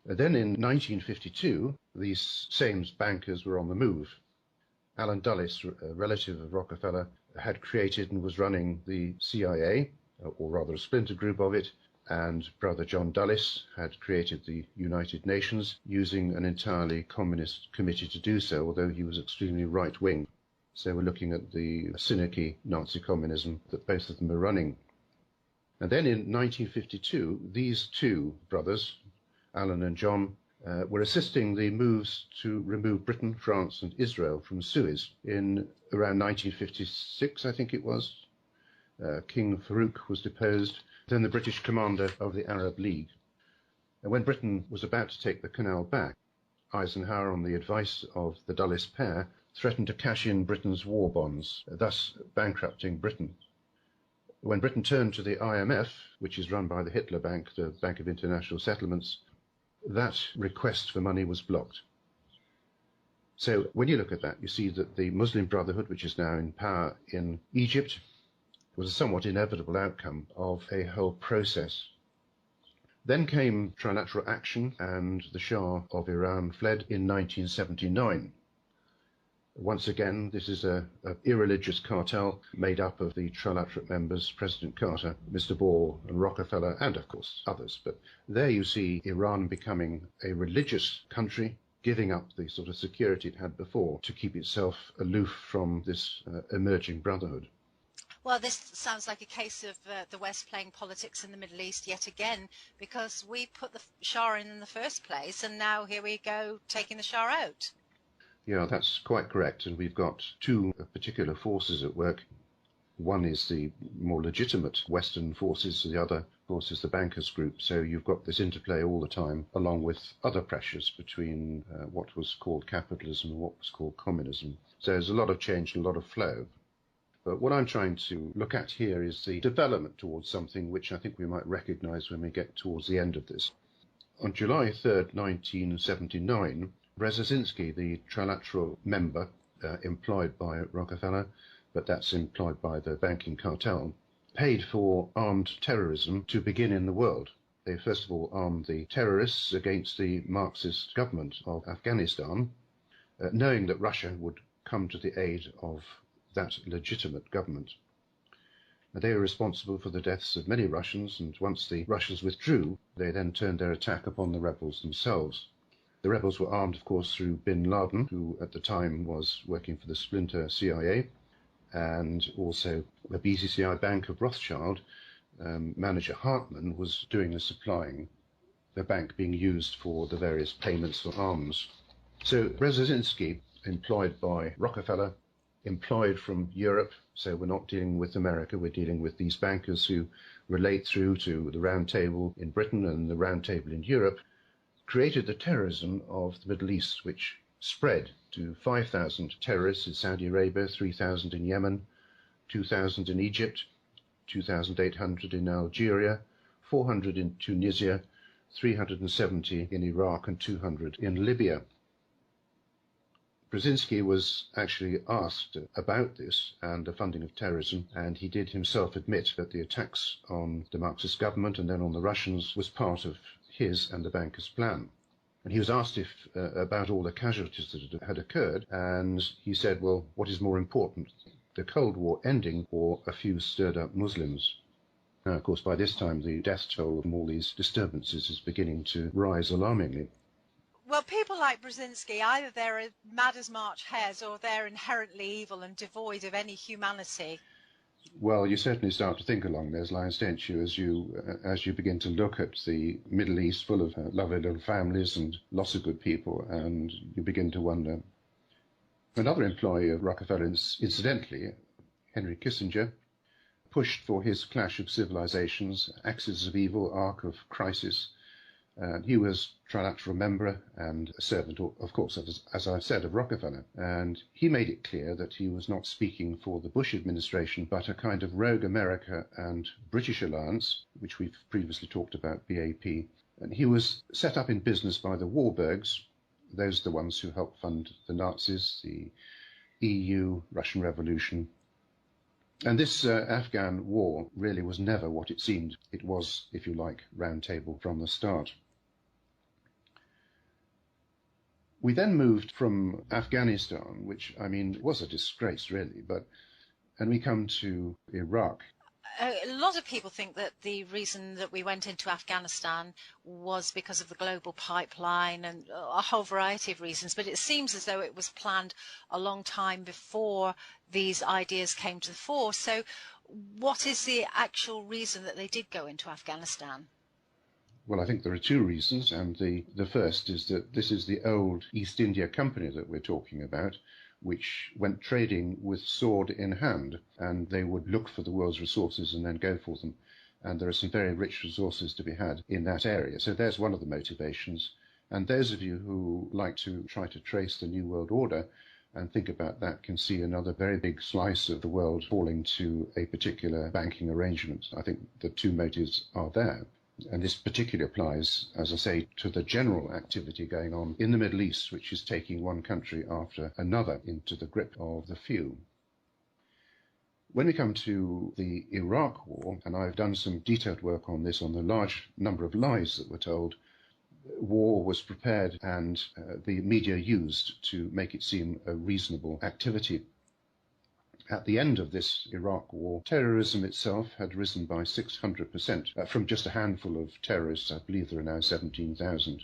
Then in 1952, these same bankers were on the move. Alan Dulles, a relative of Rockefeller, had created and was running the CIA, or rather a splinter group of it, and brother John Dulles had created the United Nations using an entirely communist committee to do so, although he was extremely right-wing. So we're looking at the cynical Nazi communism that both of them are running. And then in 1952, these two brothers, Alan and John, were assisting the moves to remove Britain, France and Israel from Suez in around 1956, I think it was. King Farouk was deposed, then the British commander of the Arab League. And when Britain was about to take the canal back, Eisenhower, on the advice of the Dulles pair, threatened to cash in Britain's war bonds, thus bankrupting Britain. When Britain turned to the IMF, which is run by the Hitler Bank, the Bank of International Settlements, that request for money was blocked. So when you look at that, you see that the Muslim Brotherhood, which is now in power in Egypt, was a somewhat inevitable outcome of a whole process. Then came trilateral action, and the Shah of Iran fled in 1979. Once again, this is an irreligious cartel made up of the trilateral members, President Carter, Mr. Ball and Rockefeller, and of course others. But there you see Iran becoming a religious country, giving up the sort of security it had before to keep itself aloof from this emerging brotherhood. Well, this sounds like a case of the West playing politics in the Middle East yet again, because we put the Shah in the first place, and now here we go taking the Shah out. Yeah, that's quite correct. And we've got two particular forces at work. One is the more legitimate Western forces, the other, of course, is the bankers' group. So you've got this interplay all the time, along with other pressures between what was called capitalism and what was called communism. So there's a lot of change and a lot of flow. But what I'm trying to look at here is the development towards something which I think we might recognize when we get towards the end of this. On July 3rd, 1979, Brzezinski, the trilateral member employed by Rockefeller, but that's employed by the banking cartel, paid for armed terrorism to begin in the world. They first of all armed the terrorists against the Marxist government of Afghanistan, knowing that Russia would come to the aid of that legitimate government. They were responsible for the deaths of many Russians, and once the Russians withdrew, they then turned their attack upon the rebels themselves. The rebels were armed, of course, through bin Laden, who at the time was working for the splinter CIA, and also the BCCI Bank of Rothschild. Manager Hartman was doing the supplying, the bank being used for the various payments for arms. So Brzezinski, employed by Rockefeller, employed from Europe, so we're not dealing with America, we're dealing with these bankers who relate through to the Round Table in Britain and the Round Table in Europe, created the terrorism of the Middle East, which spread to 5,000 terrorists in Saudi Arabia, 3,000 in Yemen, 2,000 in Egypt, 2,800 in Algeria, 400 in Tunisia, 370 in Iraq, and 200 in Libya. Brzezinski was actually asked about this and the funding of terrorism, and he did himself admit that the attacks on the Marxist government and then on the Russians was part of his and the bankers' plan. And he was asked about all the casualties that had occurred, and he said, well, what is more important, the Cold War ending or a few stirred-up Muslims? Now, of course, by this time, the death toll from all these disturbances is beginning to rise alarmingly. Well, people like Brzezinski, either they're mad as March hares or they're inherently evil and devoid of any humanity. Well, you certainly start to think along those lines, don't you, as you begin to look at the Middle East full of lovely little families and lots of good people, and you begin to wonder. Another employee of Rockefeller, incidentally, Henry Kissinger, pushed for his Clash of Civilizations, Axis of Evil, Arc of Crisis. He was trilateral member and a servant, of course, as I said, of Rockefeller. And he made it clear that he was not speaking for the Bush administration, but a kind of rogue America and British alliance, which we've previously talked about, BAP. And he was set up in business by the Warburgs. Those are the ones who helped fund the Nazis, the EU, Russian Revolution. And this Afghan war really was never what it seemed. It was, if you like, Round Table from the start. We then moved from Afghanistan, which, I mean, was a disgrace, really, and we come to Iraq. A lot of people think that the reason that we went into Afghanistan was because of the global pipeline and a whole variety of reasons, but it seems as though it was planned a long time before these ideas came to the fore. So what is the actual reason that they did go into Afghanistan? Well, I think there are two reasons, and the first is that this is the old East India Company that we're talking about, which went trading with sword in hand, and they would look for the world's resources and then go for them. And there are some very rich resources to be had in that area. So there's one of the motivations. And those of you who like to try to trace the New World Order and think about that can see another very big slice of the world falling to a particular banking arrangement. I think the two motives are there. And this particularly applies, as I say, to the general activity going on in the Middle East, which is taking one country after another into the grip of the few. When we come to the Iraq War, and I've done some detailed work on this, on the large number of lies that were told, war was prepared and the media used to make it seem a reasonable activity. At the end of this Iraq war, terrorism itself had risen by 600% from just a handful of terrorists. I believe there are now 17,000.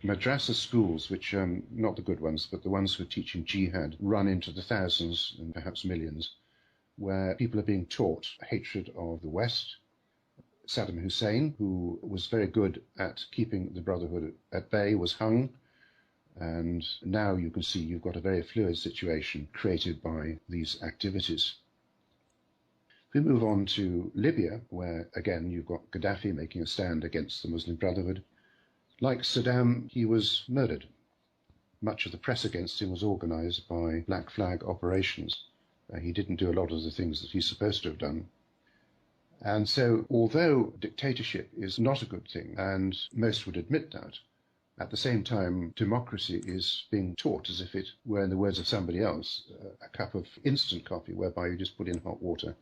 Madrasa schools, which are not the good ones, but the ones who are teaching jihad, run into the thousands and perhaps millions, where people are being taught hatred of the West. Saddam Hussein, who was very good at keeping the Brotherhood at bay, was hung. And now you can see you've got a very fluid situation created by these activities. If we move on to Libya, where again you've got Gaddafi making a stand against the Muslim Brotherhood. Like Saddam, he was murdered. Much of the press against him was organized by Black Flag operations. He didn't do a lot of the things that he's supposed to have done. And so, although dictatorship is not a good thing, and most would admit that, at the same time, democracy is being taught as if it were, in the words of somebody else, a cup of instant coffee whereby you just put in hot water.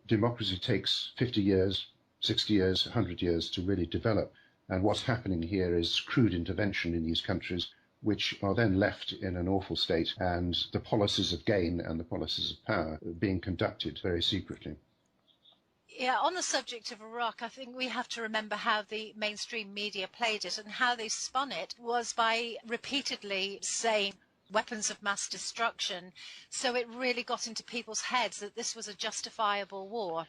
Democracy takes 50 years, 60 years, 100 years to really develop. And what's happening here is crude intervention in these countries, which are then left in an awful state, and the policies of gain and the policies of power being conducted very secretly. Yeah, on the subject of Iraq, I think we have to remember how the mainstream media played it, and how they spun it was by repeatedly saying weapons of mass destruction. So it really got into people's heads that this was a justifiable war.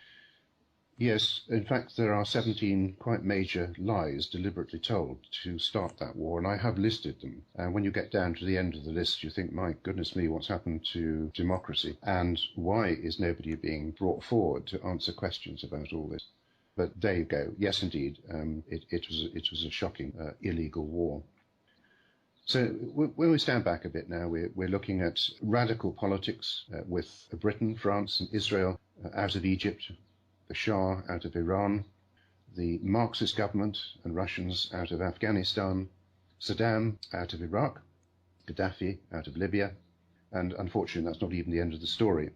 Yes, in fact, there are 17 quite major lies deliberately told to start that war, and I have listed them. And when you get down to the end of the list, you think, my goodness me, what's happened to democracy? And why is nobody being brought forward to answer questions about all this? But there you go. Yes, indeed, it was a shocking, illegal war. So when we stand back a bit now, we're looking at radical politics with Britain, France, and Israel out of Egypt, the Shah out of Iran, the Marxist government and Russians out of Afghanistan, Saddam out of Iraq, Gaddafi out of Libya, and unfortunately that's not even the end of the story.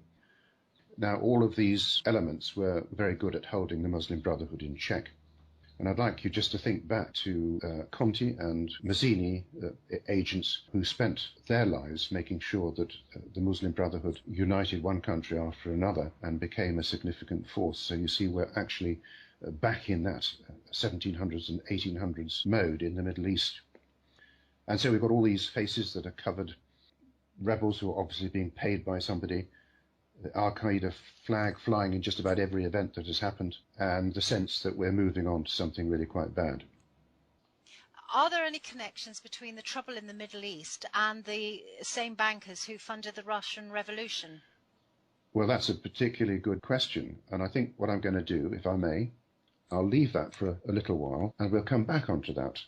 Now all of these elements were very good at holding the Muslim Brotherhood in check. And I'd like you just to think back to Conti and Mazzini, agents who spent their lives making sure that the Muslim Brotherhood united one country after another and became a significant force. So you see we're actually back in that 1700s and 1800s mode in the Middle East. And so we've got all these faces that are covered, rebels who are obviously being paid by somebody, the Al-Qaeda flag flying in just about every event that has happened, and the sense that we're moving on to something really quite bad. Are there any connections between the trouble in the Middle East and the same bankers who funded the Russian Revolution? Well, that's a particularly good question, and I think what I'm going to do, if I may, I'll leave that for a little while, and we'll come back onto that.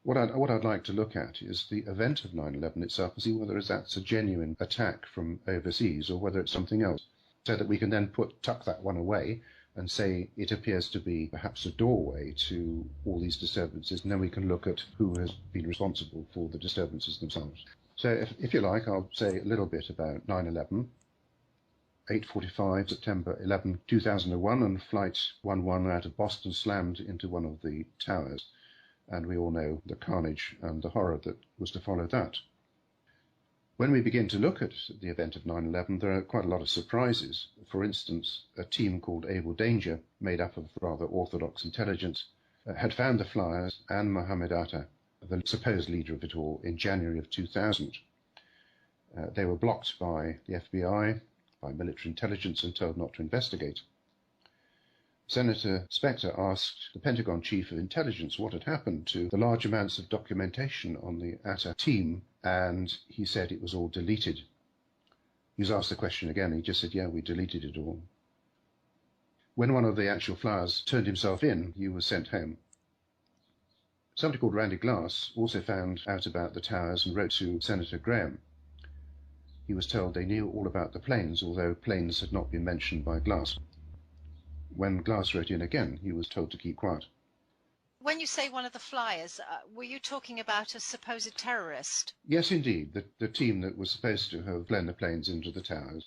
What I'd like to look at is the event of 9/11 itself and see whether that's a genuine attack from overseas or whether it's something else, so that we can then tuck that one away and say it appears to be perhaps a doorway to all these disturbances, and then we can look at who has been responsible for the disturbances themselves. So if you like, I'll say a little bit about 9/11. 8:45 September 11, 2001, and Flight 11 out of Boston slammed into one of the towers. And we all know the carnage and the horror that was to follow that. When we begin to look at the event of 9/11, there are quite a lot of surprises. For instance, a team called Able Danger, made up of rather orthodox intelligence, had found the flyers and Mohammed Atta, the supposed leader of it all, in January of 2000. They were blocked by the FBI, by military intelligence, and told not to investigate. Senator Spector asked the Pentagon Chief of Intelligence what had happened to the large amounts of documentation on the Atta team, and he said it was all deleted. He was asked the question again, and he just said, yeah, we deleted it all. When one of the actual flyers turned himself in, he was sent home. Somebody called Randy Glass also found out about the towers and wrote to Senator Graham. He was told they knew all about the planes, although planes had not been mentioned by Glass. When Glass wrote in again, he was told to keep quiet. When you say one of the flyers, were you talking about a supposed terrorist? Yes, indeed, the team that was supposed to have flown the planes into the towers.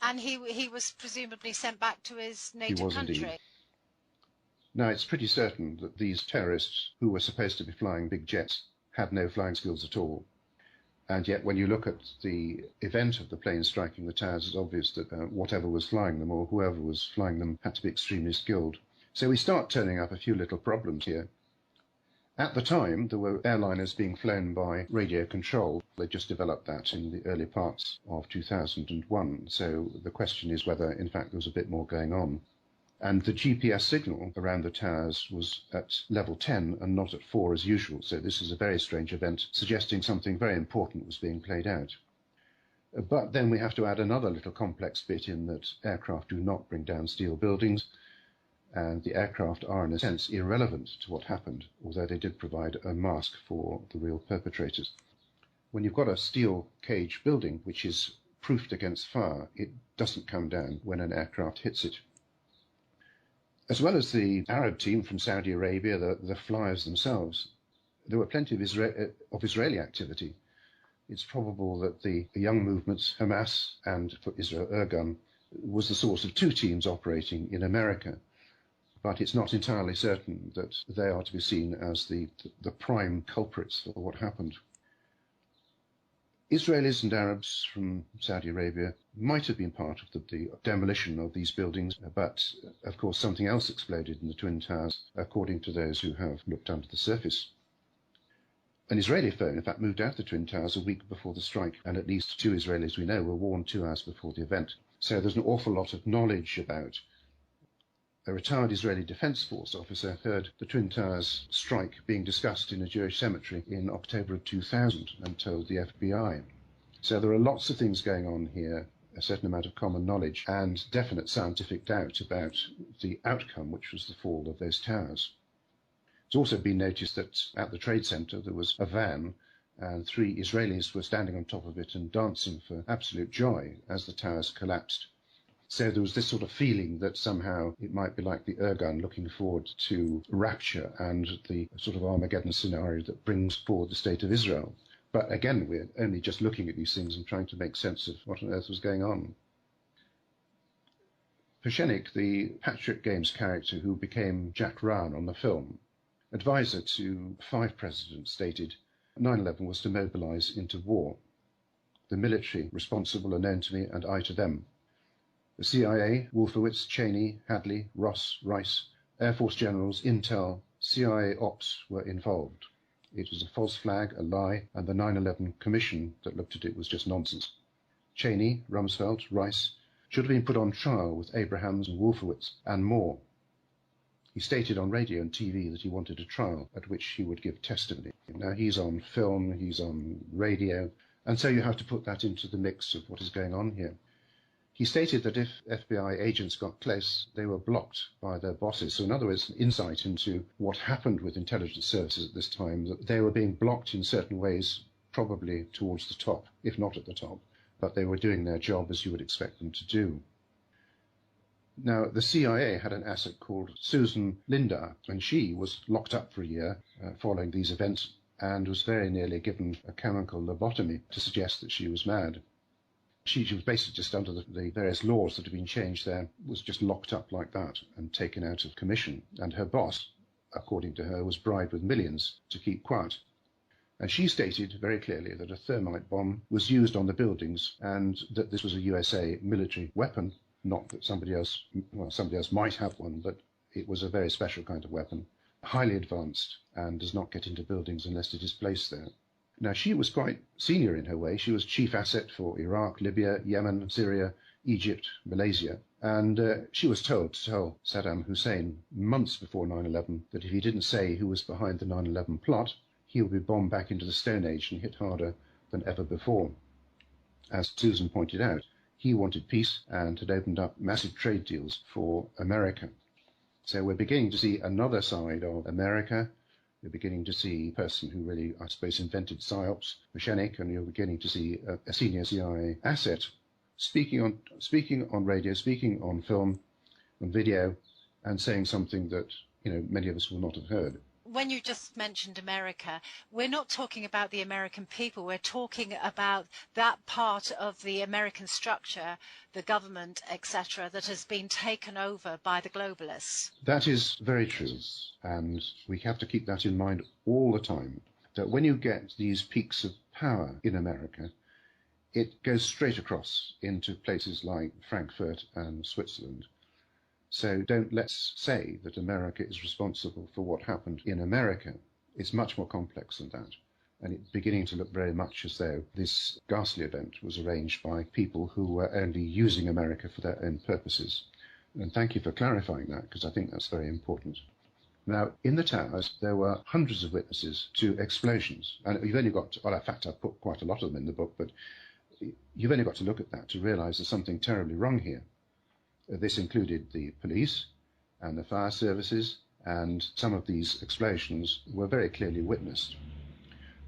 And he was presumably sent back to his native He was country? Indeed. Now, it's pretty certain that these terrorists, who were supposed to be flying big jets, had no flying skills at all. And yet, when you look at the event of the planes striking the towers, it's obvious that whatever was flying them, or whoever was flying them, had to be extremely skilled. So we start turning up a few little problems here. At the time, there were airliners being flown by radio control. They just developed that in the early parts of 2001. So the question is whether, in fact, there was a bit more going on. And the GPS signal around the towers was at level 10 and not at 4 as usual. So this is a very strange event, suggesting something very important was being played out. But then we have to add another little complex bit in that aircraft do not bring down steel buildings, and the aircraft are in a sense irrelevant to what happened, although they did provide a mask for the real perpetrators. When you've got a steel cage building which is proofed against fire, it doesn't come down when an aircraft hits it. As well as the Arab team from Saudi Arabia, the flyers themselves, there were plenty of Israeli activity. It's probable that the young movements, Hamas and for Israel Irgun, was the source of two teams operating in America. But it's not entirely certain that they are to be seen as the prime culprits for what happened. Israelis and Arabs from Saudi Arabia might have been part of the demolition of these buildings, but of course something else exploded in the Twin Towers, according to those who have looked under the surface. An Israeli phone, in fact, moved out of the Twin Towers a week before the strike, and at least 2 Israelis we know were warned 2 hours before the event. So there's an awful lot of knowledge about. A retired Israeli Defense Force officer heard the Twin Towers strike being discussed in a Jewish cemetery in October of 2000 and told the FBI. So there are lots of things going on here, a certain amount of common knowledge and definite scientific doubt about the outcome, which was the fall of those towers. It's also been noticed that at the Trade Center there was a van and 3 Israelis were standing on top of it and dancing for absolute joy as the towers collapsed. So there was this sort of feeling that somehow it might be like the Irgun looking forward to rapture and the sort of Armageddon scenario that brings forward the state of Israel. But again, we're only just looking at these things and trying to make sense of what on earth was going on. Pashenik, the Patriot Games character who became Jack Ryan on the film, advisor to 5 presidents, stated 9/11 was to mobilize into war. The military responsible are known to me and I to them. The CIA, Wolfowitz, Cheney, Hadley, Ross, Rice, Air Force generals, Intel, CIA ops were involved. It was a false flag, a lie, and the 9/11 commission that looked at it was just nonsense. Cheney, Rumsfeld, Rice should have been put on trial with Abrahams and Wolfowitz and more. He stated on radio and TV that he wanted a trial at which he would give testimony. Now he's on film, he's on radio, and so you have to put that into the mix of what is going on here. He stated that if FBI agents got close, they were blocked by their bosses. So in other words, insight into what happened with intelligence services at this time, that they were being blocked in certain ways, probably towards the top, if not at the top, but they were doing their job as you would expect them to do. Now, the CIA had an asset called Susan Lindau, and she was locked up for a year following these events and was very nearly given a chemical lobotomy to suggest that she was mad. She was basically just under the various laws that had been changed there, was just locked up like that and taken out of commission. And her boss, according to her, was bribed with millions to keep quiet. And she stated very clearly that a thermite bomb was used on the buildings and that this was a USA military weapon, not that somebody else might have one, but it was a very special kind of weapon, highly advanced and does not get into buildings unless it is placed there. Now, she was quite senior in her way. She was chief asset for Iraq, Libya, Yemen, Syria, Egypt, Malaysia, and she was told to tell Saddam Hussein months before 9/11 that if he didn't say who was behind the 9/11 plot, he would be bombed back into the Stone Age and hit harder than ever before. As Susan pointed out, he wanted peace and had opened up massive trade deals for America. So we're beginning to see another side of America. You're beginning to see a person who really, I suppose, invented PSYOPs, Mashenik, and you're beginning to see a senior CIA asset speaking on radio, speaking on film, on video, and saying something that many of us will not have heard. When you just mentioned America, we're not talking about the American people. We're talking about that part of the American structure, the government, etc., that has been taken over by the globalists. That is very true. And we have to keep that in mind all the time, that when you get these peaks of power in America, it goes straight across into places like Frankfurt and Switzerland. So let's say that America is responsible for what happened in America. It's much more complex than that. And it's beginning to look very much as though this ghastly event was arranged by people who were only using America for their own purposes. And thank you for clarifying that, because I think that's very important. Now, in the towers, there were hundreds of witnesses to explosions. And you've only got, well, in fact, I've put quite a lot of them in the book, but you've only got to look at that to realize there's something terribly wrong here. This included the police and the fire services, and some of these explosions were very clearly witnessed.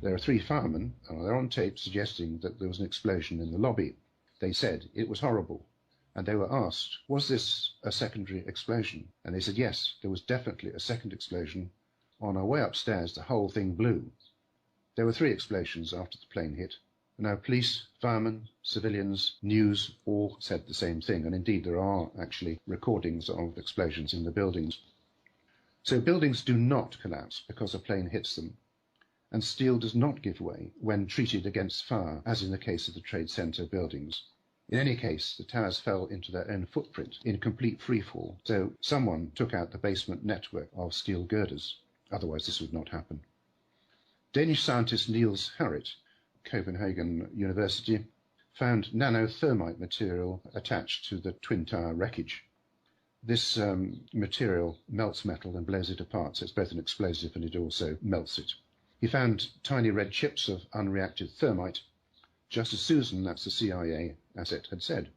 There are 3 firemen, and they're on tape suggesting that there was an explosion in the lobby. They said it was horrible, and they were asked, was this a secondary explosion? And they said, yes, there was definitely a second explosion. On our way upstairs, the whole thing blew. There were 3 explosions after the plane hit. Now, police, firemen, civilians, news all said the same thing, and indeed there are actually recordings of explosions in the buildings. So buildings do not collapse because a plane hits them, and steel does not give way when treated against fire, as in the case of the Trade Center buildings. In any case, the towers fell into their own footprint in complete freefall, so someone took out the basement network of steel girders. Otherwise this would not happen. Danish scientist Niels Harrit, Copenhagen University, found nanothermite material attached to the Twin Tower wreckage. This material melts metal and blows it apart, so it's both an explosive and it also melts it. He found tiny red chips of unreacted thermite, just as Susan, that's the CIA asset, had said.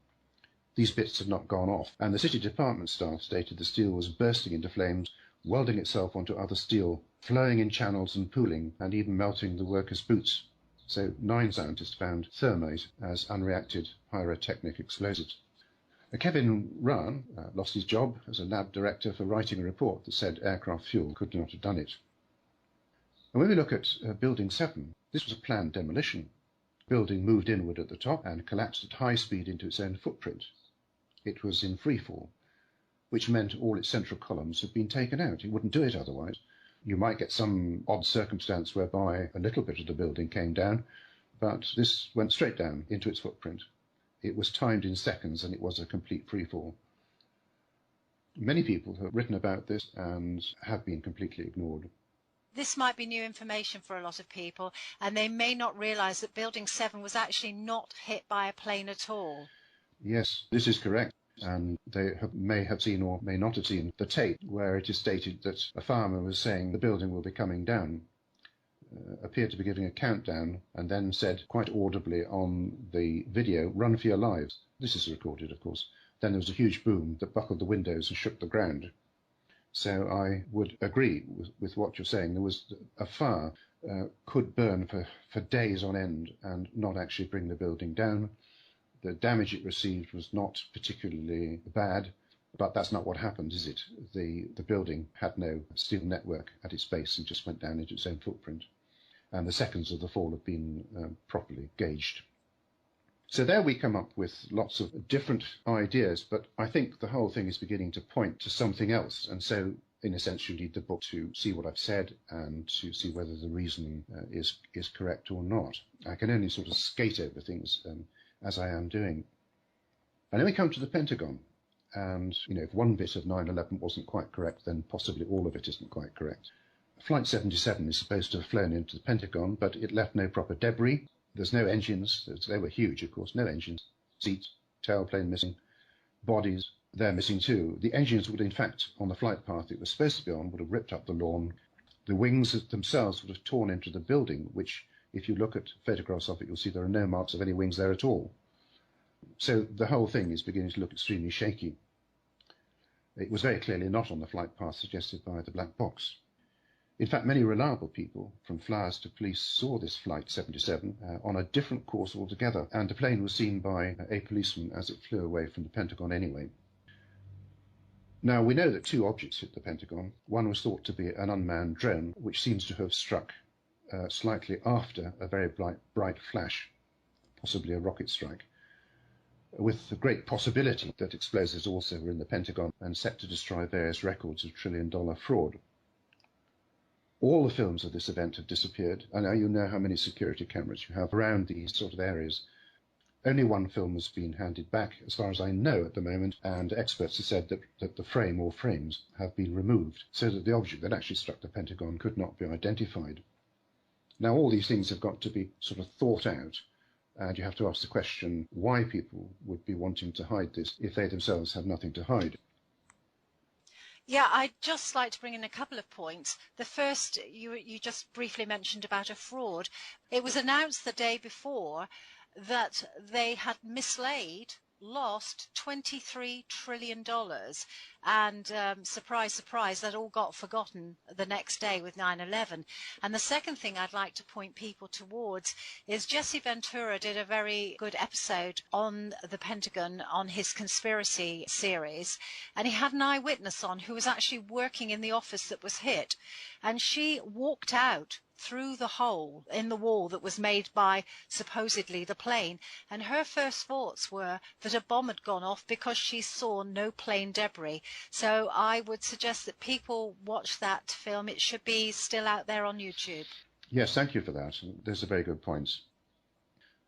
These bits had not gone off, and the city department staff stated the steel was bursting into flames, welding itself onto other steel, flowing in channels and pooling, and even melting the workers' boots. So 9 scientists found thermite as unreacted pyrotechnic explosives. Kevin Rahn lost his job as a lab director for writing a report that said aircraft fuel could not have done it. And when we look at Building 7, this was a planned demolition. The building moved inward at the top and collapsed at high speed into its own footprint. It was in freefall, which meant all its central columns had been taken out. It wouldn't do it otherwise. You might get some odd circumstance whereby a little bit of the building came down, but this went straight down into its footprint. It was timed in seconds and it was a complete freefall. Many people have written about this and have been completely ignored. This might be new information for a lot of people, and they may not realise that Building 7 was actually not hit by a plane at all. Yes, this is correct. And they may have seen or may not have seen the tape where it is stated that a fireman was saying the building will be coming down, appeared to be giving a countdown, and then said quite audibly on the video, "Run for your lives." This is recorded, of course. Then there was a huge boom that buckled the windows and shook the ground. So I would agree with what you're saying. There was a fire could burn for days on end and not actually bring the building down. The damage it received was not particularly bad, but that's not what happened, is it? The building had no steel network at its base and just went down into its own footprint. And the seconds of the fall have been properly gauged. So there we come up with lots of different ideas, but I think the whole thing is beginning to point to something else. And so, in a sense, you need the book to see what I've said and to see whether the reasoning is correct or not. I can only sort of skate over things as I am doing. And then we come to the Pentagon. And, if one bit of 9/11 wasn't quite correct, then possibly all of it isn't quite correct. Flight 77 is supposed to have flown into the Pentagon, but it left no proper debris. There's no engines. They were huge, of course, no engines, seats, tailplane missing, bodies, they're missing too. The engines would, in fact, on the flight path it was supposed to be on, would have ripped up the lawn. The wings themselves would have torn into the building, which, if you look at photographs of it, you'll see there are no marks of any wings there at all. So the whole thing is beginning to look extremely shaky. It was very clearly not on the flight path suggested by the black box. In fact, many reliable people, from Flowers to police, saw this Flight 77 on a different course altogether, and the plane was seen by a policeman as it flew away from the Pentagon anyway. Now, we know that two objects hit the Pentagon. One was thought to be an unmanned drone, which seems to have struck slightly after a very bright flash, possibly a rocket strike, with the great possibility that explosives also were in the Pentagon and set to destroy various records of trillion-dollar fraud. All the films of this event have disappeared, and now you know how many security cameras you have around these sort of areas. Only one film has been handed back, as far as I know at the moment, and experts have said that the frame or frames have been removed, so that the object that actually struck the Pentagon could not be identified. Now, all these things have got to be sort of thought out, and you have to ask the question why people would be wanting to hide this if they themselves have nothing to hide. Yeah, I'd just like to bring in a couple of points. The first, you just briefly mentioned about a fraud. It was announced the day before that they had lost $23 trillion. And surprise, surprise, that all got forgotten the next day with 9/11. And the second thing I'd like to point people towards is Jesse Ventura did a very good episode on the Pentagon on his conspiracy series. And he had an eyewitness on who was actually working in the office that was hit. And she walked out through the hole in the wall that was made by supposedly the plane, and her first thoughts were that a bomb had gone off because she saw no plane debris. So I would suggest that people watch that film. It should be still out there on YouTube. Yes, thank you for that. Those are very good points.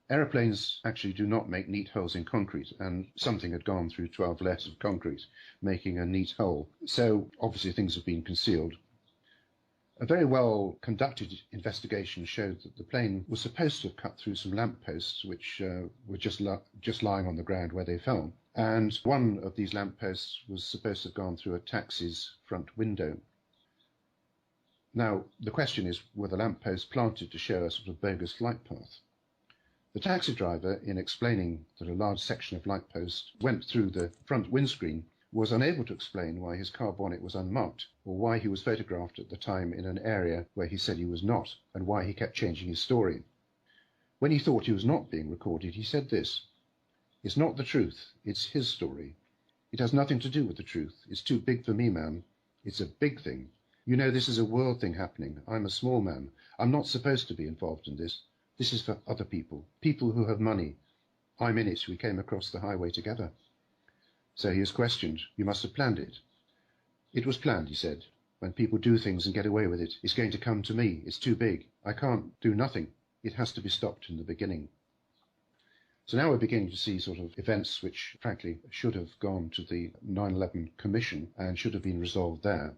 Aeroplanes actually do not make neat holes in concrete, and something had gone through 12 layers of concrete, making a neat hole. So obviously things have been concealed. A very well-conducted investigation showed that the plane was supposed to have cut through some lampposts which were just lying on the ground where they fell. And one of these lampposts was supposed to have gone through a taxi's front window. Now, the question is, were the lampposts planted to show a sort of bogus flight path? The taxi driver, in explaining that a large section of light post went through the front windscreen, was unable to explain why his car bonnet was unmarked, or why he was photographed at the time in an area where he said he was not, and why he kept changing his story. When he thought he was not being recorded, he said this: "It's not the truth, it's his story. It has nothing to do with the truth. It's too big for me, man. It's a big thing. You know, this is a world thing happening. I'm a small man. I'm not supposed to be involved in this. This is for other people, people who have money. I'm in it. We came across the highway together." So he is questioned. "You must have planned it." "It was planned," he said. "When people do things and get away with it, it's going to come to me. It's too big. I can't do nothing. It has to be stopped in the beginning." So now we're beginning to see sort of events which, frankly, should have gone to the 9/11 Commission and should have been resolved there.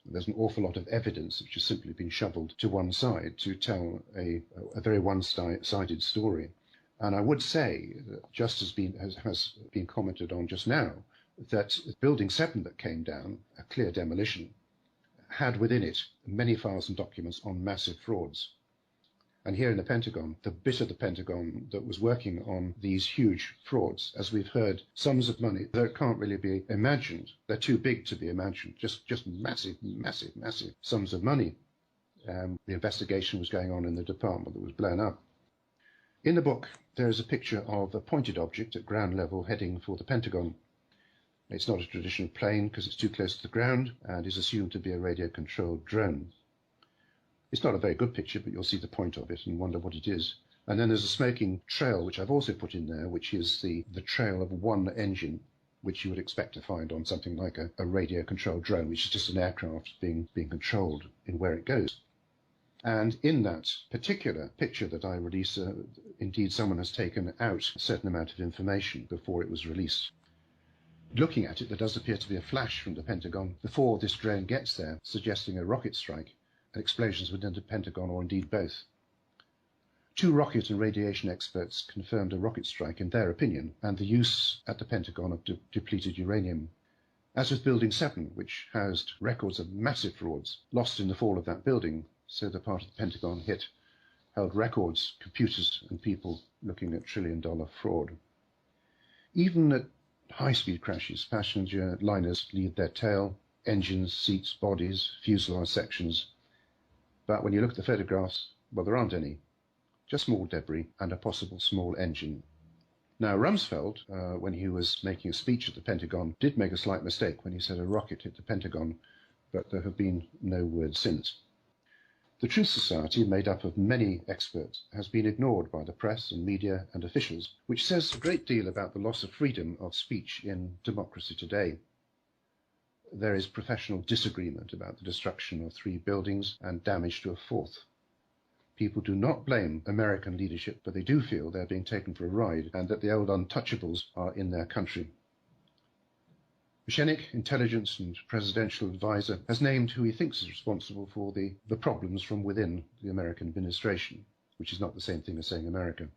There's an awful lot of evidence which has simply been shoveled to one side to tell a very one-sided story. And I would say, that just has been commented on just now, that Building 7 that came down, a clear demolition, had within it many files and documents on massive frauds. And here in the Pentagon, the bit of the Pentagon that was working on these huge frauds, as we've heard, sums of money that can't really be imagined. They're too big to be imagined, just massive, massive, massive sums of money. The investigation was going on in the department that was blown up. In the book, there is a picture of a pointed object at ground level heading for the Pentagon. It's not a traditional plane because it's too close to the ground and is assumed to be a radio-controlled drone. It's not a very good picture, but you'll see the point of it and wonder what it is. And then there's a smoking trail, which I've also put in there, which is the trail of one engine, which you would expect to find on something like a radio-controlled drone, which is just an aircraft being controlled in where it goes. And in that particular picture that I release, indeed someone has taken out a certain amount of information before it was released. Looking at it, there does appear to be a flash from the Pentagon before this drone gets there, suggesting a rocket strike and explosions within the Pentagon, or indeed both. Two rocket and radiation experts confirmed a rocket strike in their opinion, and the use at the Pentagon of depleted uranium. As with Building 7, which housed records of massive frauds lost in the fall of that building, so the part of the Pentagon hit held records, computers and people looking at trillion-dollar fraud. Even at high-speed crashes, passenger liners leave their tail, engines, seats, bodies, fuselage sections. But when you look at the photographs, well, there aren't any. Just small debris and a possible small engine. Now, Rumsfeld, when he was making a speech at the Pentagon, did make a slight mistake when he said a rocket hit the Pentagon, but there have been no words since. The Truth Society, made up of many experts, has been ignored by the press and media and officials, which says a great deal about the loss of freedom of speech in democracy today. There is professional disagreement about the destruction of 3 buildings and damage to a 4th. People do not blame American leadership, but they do feel they're being taken for a ride and that the old untouchables are in their country. Pashenik, intelligence and presidential advisor, has named who he thinks is responsible for the problems from within the American administration, which is not the same thing as saying America.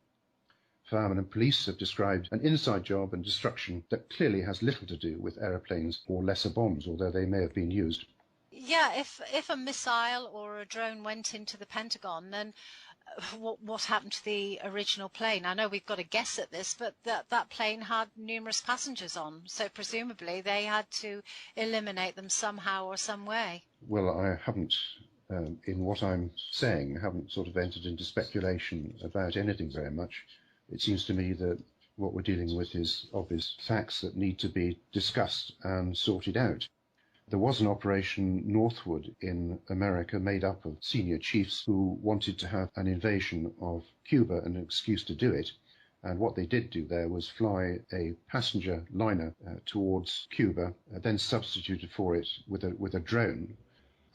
Firemen and police have described an inside job and destruction that clearly has little to do with aeroplanes or lesser bombs, although they may have been used. Yeah, if a missile or a drone went into the Pentagon, then what happened to the original plane? I know we've got a guess at this, but that plane had numerous passengers on, so presumably they had to eliminate them somehow or some way. Well, I haven't, in what I'm saying, haven't sort of entered into speculation about anything very much. It seems to me that what we're dealing with is obvious facts that need to be discussed and sorted out. There was an operation northward in America made up of senior chiefs who wanted to have an invasion of Cuba and an excuse to do it. And what they did do there was fly a passenger liner towards Cuba, then substituted for it with a drone.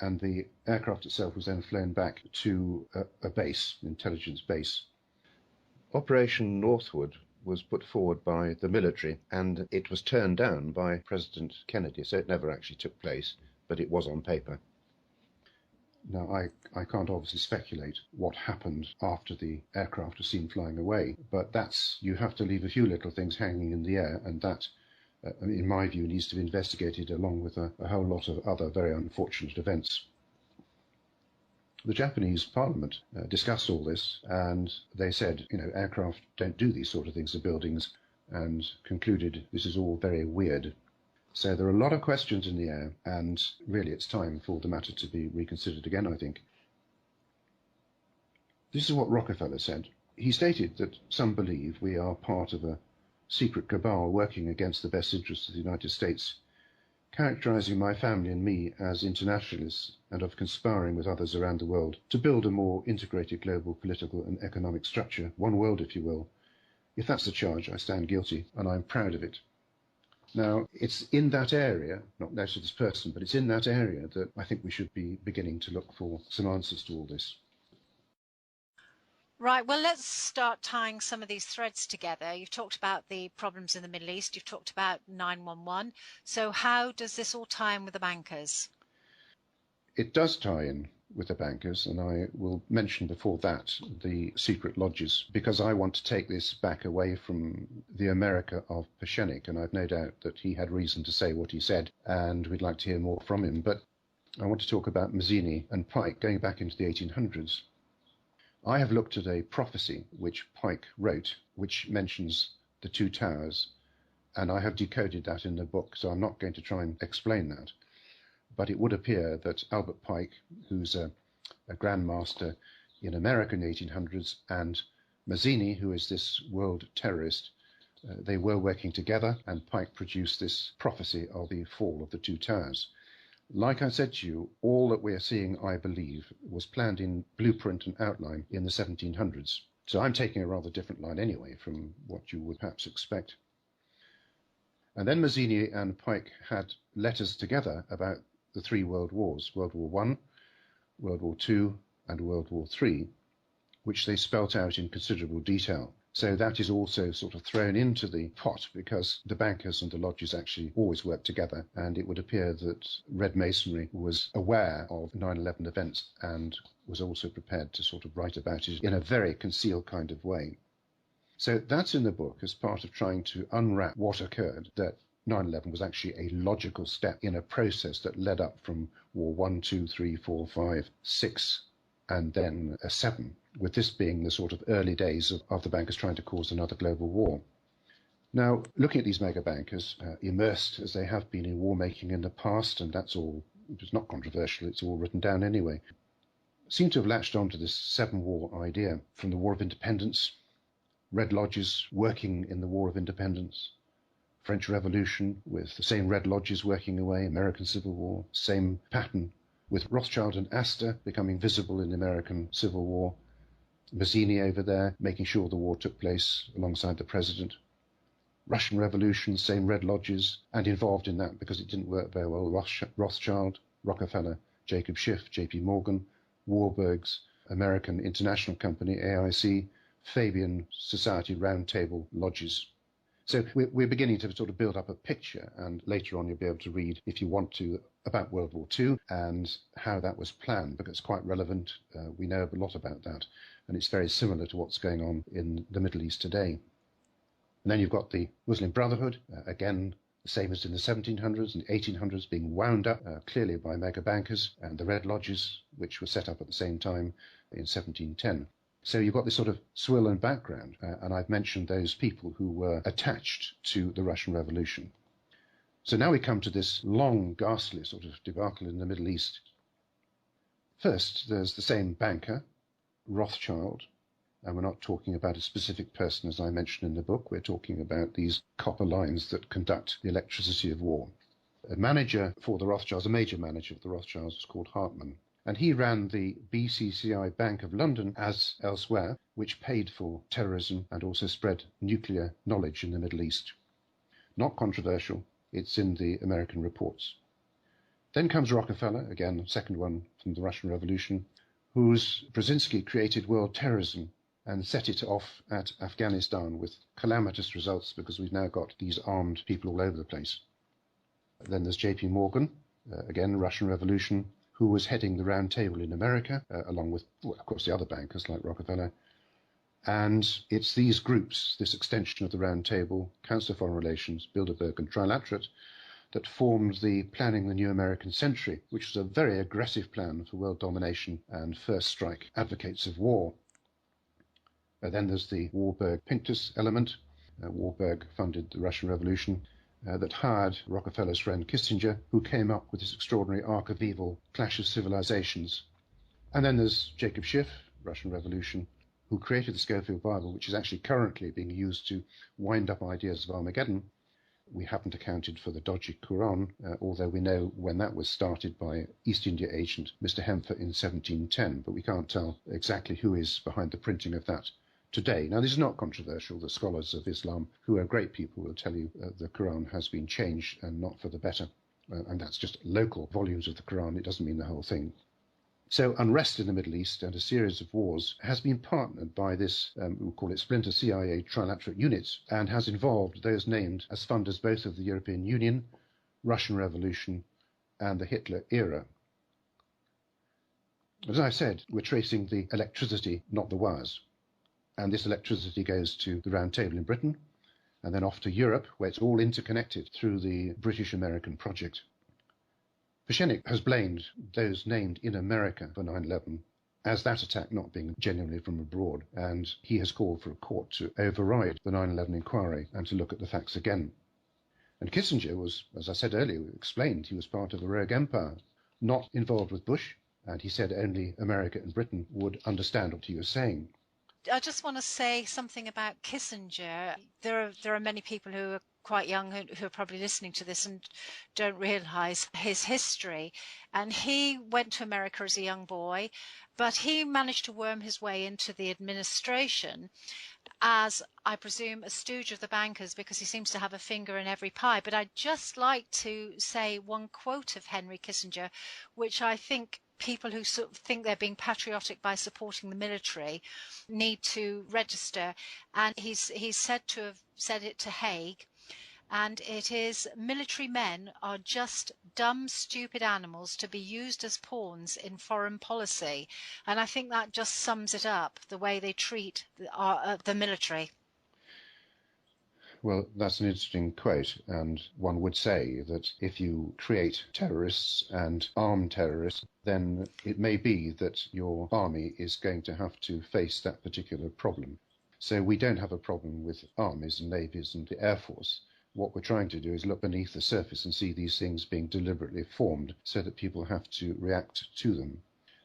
And the aircraft itself was then flown back to a base, an intelligence base. Operation Northward was put forward by the military, and it was turned down by President Kennedy, so it never actually took place, but it was on paper. Now, I can't obviously speculate what happened after the aircraft was seen flying away, but you have to leave a few little things hanging in the air, and that, in my view, needs to be investigated along with a whole lot of other very unfortunate events. The Japanese parliament discussed all this, and they said, aircraft don't do these sort of things to buildings, and concluded this is all very weird. So there are a lot of questions in the air, and really it's time for the matter to be reconsidered again, I think. This is what Rockefeller said. He stated that some believe we are part of a secret cabal working against the best interests of the United States, characterizing my family and me as internationalists and of conspiring with others around the world to build a more integrated global political and economic structure, one world, if you will. If that's the charge, I stand guilty, and I'm proud of it. Now, it's in that area, not necessarily this person, but it's in that area that I think we should be beginning to look for some answers to all this. Right, well, let's start tying some of these threads together. You've talked about the problems in the Middle East, you've talked about 911. So how does this all tie in with the bankers? It does tie in with the bankers, and I will mention before that the secret lodges, because I want to take this back away from the America of Pashenik, and I've no doubt that he had reason to say what he said, and we'd like to hear more from him. But I want to talk about Mazzini and Pike going back into the 1800s. I have looked at a prophecy which Pike wrote, which mentions the 2 towers, and I have decoded that in the book, so I'm not going to try and explain that. But it would appear that Albert Pike, who's a grandmaster in America in the 1800s, and Mazzini, who is this world terrorist, they were working together, and Pike produced this prophecy of the fall of the 2 towers. Like I said to you, all that we're seeing, I believe, was planned in blueprint and outline in the 1700s. So I'm taking a rather different line anyway from what you would perhaps expect. And then Mazzini and Pike had letters together about the 3 world wars, World War I, World War II, and World War III, which they spelt out in considerable detail. So that is also sort of thrown into the pot because the bankers and the lodges actually always work together, and it would appear that Red Masonry was aware of 9/11 events and was also prepared to sort of write about it in a very concealed kind of way. So that's in the book as part of trying to unwrap what occurred, that 9/11 was actually a logical step in a process that led up from War 1, 2, 3, 4, 5, 6, and then 7, with this being the sort of early days of the bankers trying to cause another global war. Now, looking at these mega bankers, immersed as they have been in war making in the past, and that's all, it's not controversial, it's all written down anyway, seem to have latched onto this 7-war idea from the War of Independence, Red Lodges working in the War of Independence, French Revolution with the same Red Lodges working away, American Civil War, same pattern, with Rothschild and Astor becoming visible in the American Civil War, Mazzini over there making sure the war took place alongside the president, Russian Revolution, same Red Lodges, and involved in that because it didn't work very well, Rothschild, Rockefeller, Jacob Schiff, J.P. Morgan, Warburg's American International Company, AIC, Fabian Society Roundtable Lodges. So we're beginning to sort of build up a picture, and later on you'll be able to read, if you want to, about World War II and how that was planned, because it's quite relevant. We know a lot about that, and it's very similar to what's going on in the Middle East today. And then you've got the Muslim Brotherhood, again, the same as in the 1700s and 1800s, being wound up clearly by mega bankers, and the Red Lodges, which were set up at the same time in 1710. So you've got this sort of swirl and background, and I've mentioned those people who were attached to the Russian Revolution. So now we come to this long, ghastly sort of debacle in the Middle East. First, there's the same banker, Rothschild, and we're not talking about a specific person, as I mentioned in the book. We're talking about these copper lines that conduct the electricity of war. A manager for the Rothschilds, a major manager of the Rothschilds, was called Hartmann. And he ran the BCCI Bank of London, as elsewhere, which paid for terrorism and also spread nuclear knowledge in the Middle East. Not controversial. It's in the American reports. Then comes Rockefeller, again, second one from the Russian Revolution, whose Brzezinski created world terrorism and set it off at Afghanistan with calamitous results because we've now got these armed people all over the place. Then there's J.P. Morgan, again, Russian Revolution, who was heading the round table in America, along with, well, of course, the other bankers like Rockefeller. And it's these groups, this extension of the round table, Council of Foreign Relations, Bilderberg and Trilaterate, that formed the Planning the New American Century, which was a very aggressive plan for world domination and first strike advocates of war. Then there's the Warburg-Pincus element. Warburg funded the Russian Revolution. That hired Rockefeller's friend Kissinger, who came up with this extraordinary arc of evil, clash of civilizations. And then there's Jacob Schiff, Russian Revolution, who created the Schofield Bible, which is actually currently being used to wind up ideas of Armageddon. We haven't accounted for the dodgy Quran, although we know when that was started by East India agent Mr. Hempher in 1710, but we can't tell exactly who is behind the printing of that today. Now, this is not controversial. The scholars of Islam, who are great people, will tell you the Quran has been changed and not for the better. And that's just local volumes of the Quran. It doesn't mean the whole thing. So unrest in the Middle East and a series of wars has been partnered by this, we'll call it splinter CIA trilaterate units, and has involved those named as funders both of the European Union, Russian Revolution, and the Hitler era. As I said, we're tracing the electricity, not the wires. And this electricity goes to the Round Table in Britain, and then off to Europe, where it's all interconnected through the British-American project. Pashenik has blamed those named in America for 9/11 as that attack not being genuinely from abroad, and he has called for a court to override the 9/11 inquiry and to look at the facts again. And Kissinger was, as I said earlier, explained he was part of a rogue empire, not involved with Bush, and he said only America and Britain would understand what he was saying. I just want to say something about Kissinger. There are many people who are quite young who are probably listening to this and don't realize his history. And he went to America as a young boy, but he managed to worm his way into the administration. as, I presume, a stooge of the bankers because he seems to have a finger in every pie. But I'd just like to say one quote of Henry Kissinger, which I think people who sort of think they're being patriotic by supporting the military need to register. And he's said to have said it to Haig. And it is, military men are just dumb, stupid animals to be used as pawns in foreign policy. And I think that just sums it up, the way they treat the military. Well, that's an interesting quote, and one would say that if you create terrorists and arm terrorists, then it may be that your army is going to have to face that particular problem. So we don't have a problem with armies and navies and the Air Force. What we're trying to do is look beneath the surface and see these things being deliberately formed so that people have to react to them.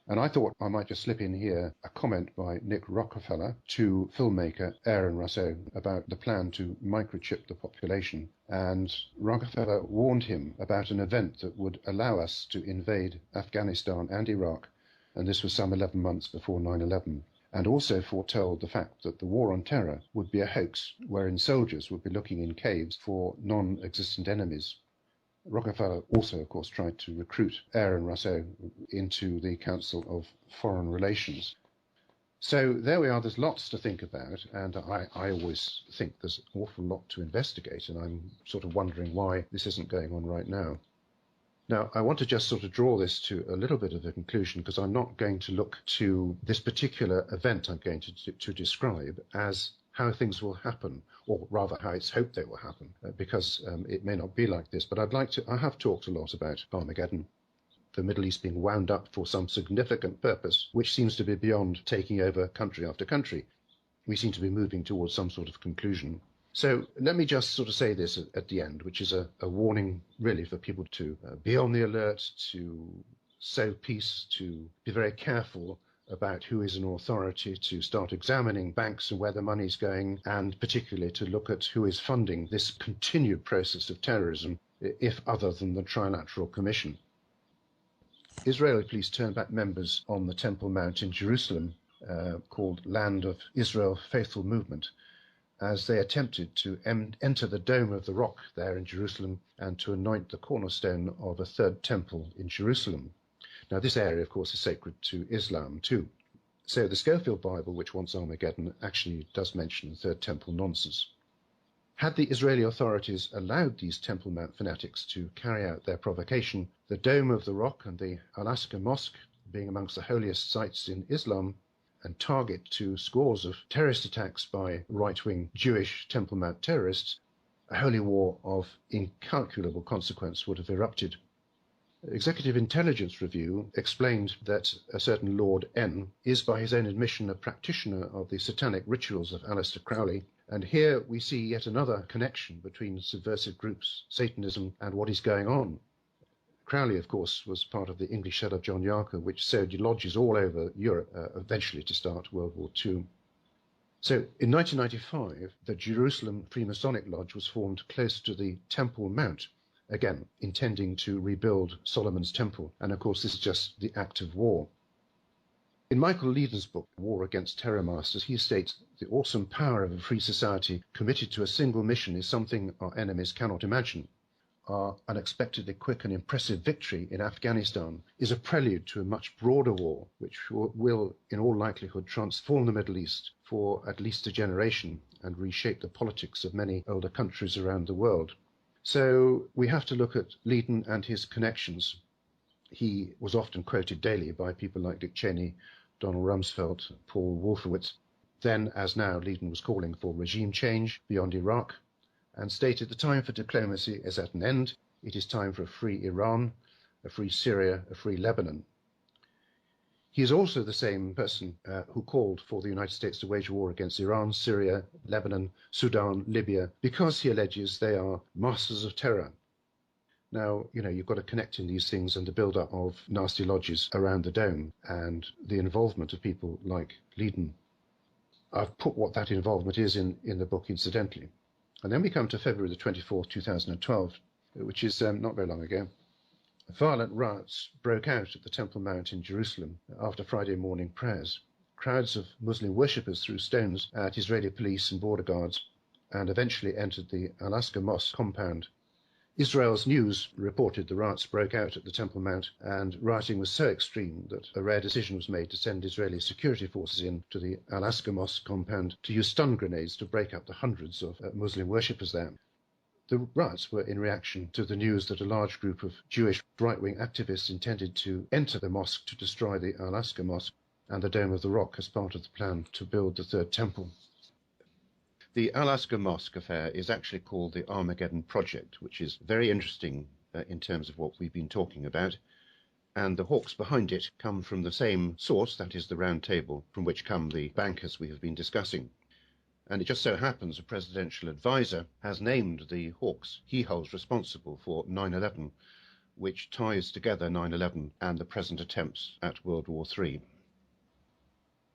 And I thought I might just slip in here a comment by Nick Rockefeller to filmmaker Aaron Russo about the plan to microchip the population. And Rockefeller warned him about an event that would allow us to invade Afghanistan and Iraq, and this was some 11 months before 9/11. And also foretold the fact that the war on terror would be a hoax, wherein soldiers would be looking in caves for non-existent enemies. Rockefeller also, of course, tried to recruit Aaron Russo into the Council of Foreign Relations. So there we are. There's lots to think about, and I always think there's an awful lot to investigate, and I'm sort of wondering why this isn't going on right now. Now, I want to just sort of draw this to a little bit of a conclusion, because I'm not going to look to this particular event I'm going to describe as how things will happen, or rather how it's hoped they will happen, because it may not be like this. But I have talked a lot about Armageddon, the Middle East being wound up for some significant purpose, which seems to be beyond taking over country after country. We seem to be moving towards some sort of conclusion. So let me just sort of say this at the end, which is a warning really for people to be on the alert, to sow peace, to be very careful about who is an authority, to start examining banks and where the money's going, and particularly to look at who is funding this continued process of terrorism, if other than the Trilateral Commission. Israeli police turned back members on the Temple Mount in Jerusalem, called Land of Israel Faithful Movement, as they attempted to enter the Dome of the Rock there in Jerusalem and to anoint the cornerstone of a third temple in Jerusalem. Now, this area, of course, is sacred to Islam too. So the Schofield Bible, which wants Armageddon, actually does mention the third temple nonsense. Had the Israeli authorities allowed these Temple Mount fanatics to carry out their provocation, the Dome of the Rock and the Al-Aqsa Mosque, being amongst the holiest sites in Islam, and target to scores of terrorist attacks by right-wing Jewish Temple Mount terrorists, a holy war of incalculable consequence would have erupted. Executive Intelligence Review explained that a certain Lord N is, by his own admission, a practitioner of the satanic rituals of Aleister Crowley, and here we see yet another connection between subversive groups, Satanism, and what is going on. Crowley, of course, was part of the English shell of John Yarker, which sowed lodges all over Europe, eventually to start World War II. So in 1995, the Jerusalem Freemasonic Lodge was formed close to the Temple Mount, again, intending to rebuild Solomon's Temple. And of course, this is just the act of war. In Michael Leedon's book, War Against Terror Masters, he states, the awesome power of a free society committed to a single mission is something our enemies cannot imagine. Our unexpectedly quick and impressive victory in Afghanistan is a prelude to a much broader war, which will, in all likelihood, transform the Middle East for at least a generation and reshape the politics of many older countries around the world. So we have to look at Leedon and his connections. He was often quoted daily by people like Dick Cheney, Donald Rumsfeld, Paul Wolfowitz. Then, as now, Leedon was calling for regime change beyond Iraq, and stated the time for diplomacy is at an end. It is time for a free Iran, a free Syria, a free Lebanon. He is also the same person who called for the United States to wage war against Iran, Syria, Lebanon, Sudan, Libya, because he alleges they are masters of terror. Now, you've got to connect in these things and the build-up of nasty lodges around the dome and the involvement of people like Leedon. I've put what that involvement is in the book, incidentally. And then we come to February the 24th, 2012, which is not very long ago. Violent riots broke out at the Temple Mount in Jerusalem after Friday morning prayers. crowds of Muslim worshippers threw stones at Israeli police and border guards and eventually entered the Al-Aqsa Mosque compound. Israel's news reported the riots broke out at the Temple Mount, and rioting was so extreme that a rare decision was made to send Israeli security forces in to the Al-Aqsa Mosque compound to use stun grenades to break up the hundreds of Muslim worshippers there. The riots were in reaction to the news that a large group of Jewish right-wing activists intended to enter the mosque to destroy the Al-Aqsa Mosque and the Dome of the Rock as part of the plan to build the third temple. The Al-Aqsa Mosque affair is actually called the Armageddon Project, which is very interesting in terms of what we've been talking about. And the hawks behind it come from the same source, that is the Round Table, from which come the bankers we have been discussing. And it just so happens a presidential advisor has named the hawks he holds responsible for 9/11, which ties together 9/11 and the present attempts at World War III.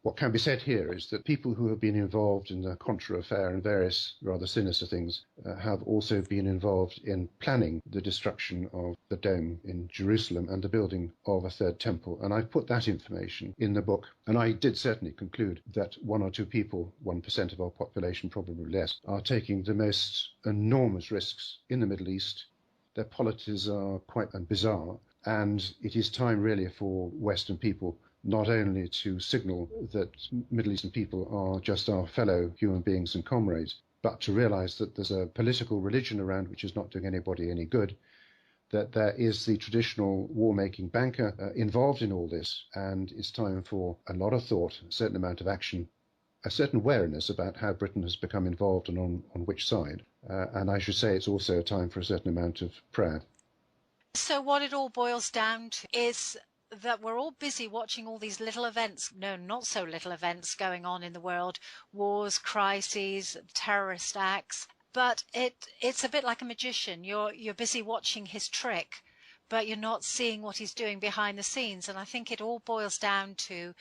What can be said here is that people who have been involved in the Contra affair and various rather sinister things have also been involved in planning the destruction of the dome in Jerusalem and the building of a third temple. And I put that information in the book. And I did certainly conclude that one or two people, 1% of our population, probably less, are taking the most enormous risks in the Middle East. Their policies are quite bizarre. And it is time really for Western people not only to signal that Middle Eastern people are just our fellow human beings and comrades, but to realize that there's a political religion around which is not doing anybody any good, that there is the traditional war-making banker involved in all this, and it's time for a lot of thought, a certain amount of action, a certain wariness about how Britain has become involved and on which side. And I should say it's also a time for a certain amount of prayer. So what it all boils down to is that we're all busy watching all these little events, no, not so little events going on in the world, wars, crises, terrorist acts, but it's a bit like a magician. You're busy watching his trick, but you're not seeing what he's doing behind the scenes. And I think it all boils down to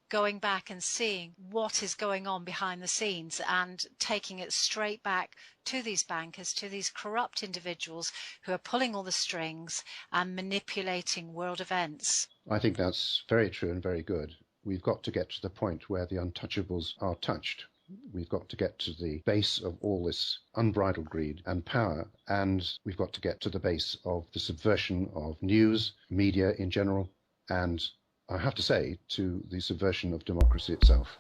going back and seeing what is going on behind the scenes and taking it straight back to these bankers, to these corrupt individuals who are pulling all the strings and manipulating world events. I think that's very true and very good. We've got to get to the point where the untouchables are touched. We've got to get to the base of all this unbridled greed and power, and we've got to get to the base of the subversion of news, media in general, and I have to say, to the subversion of democracy itself.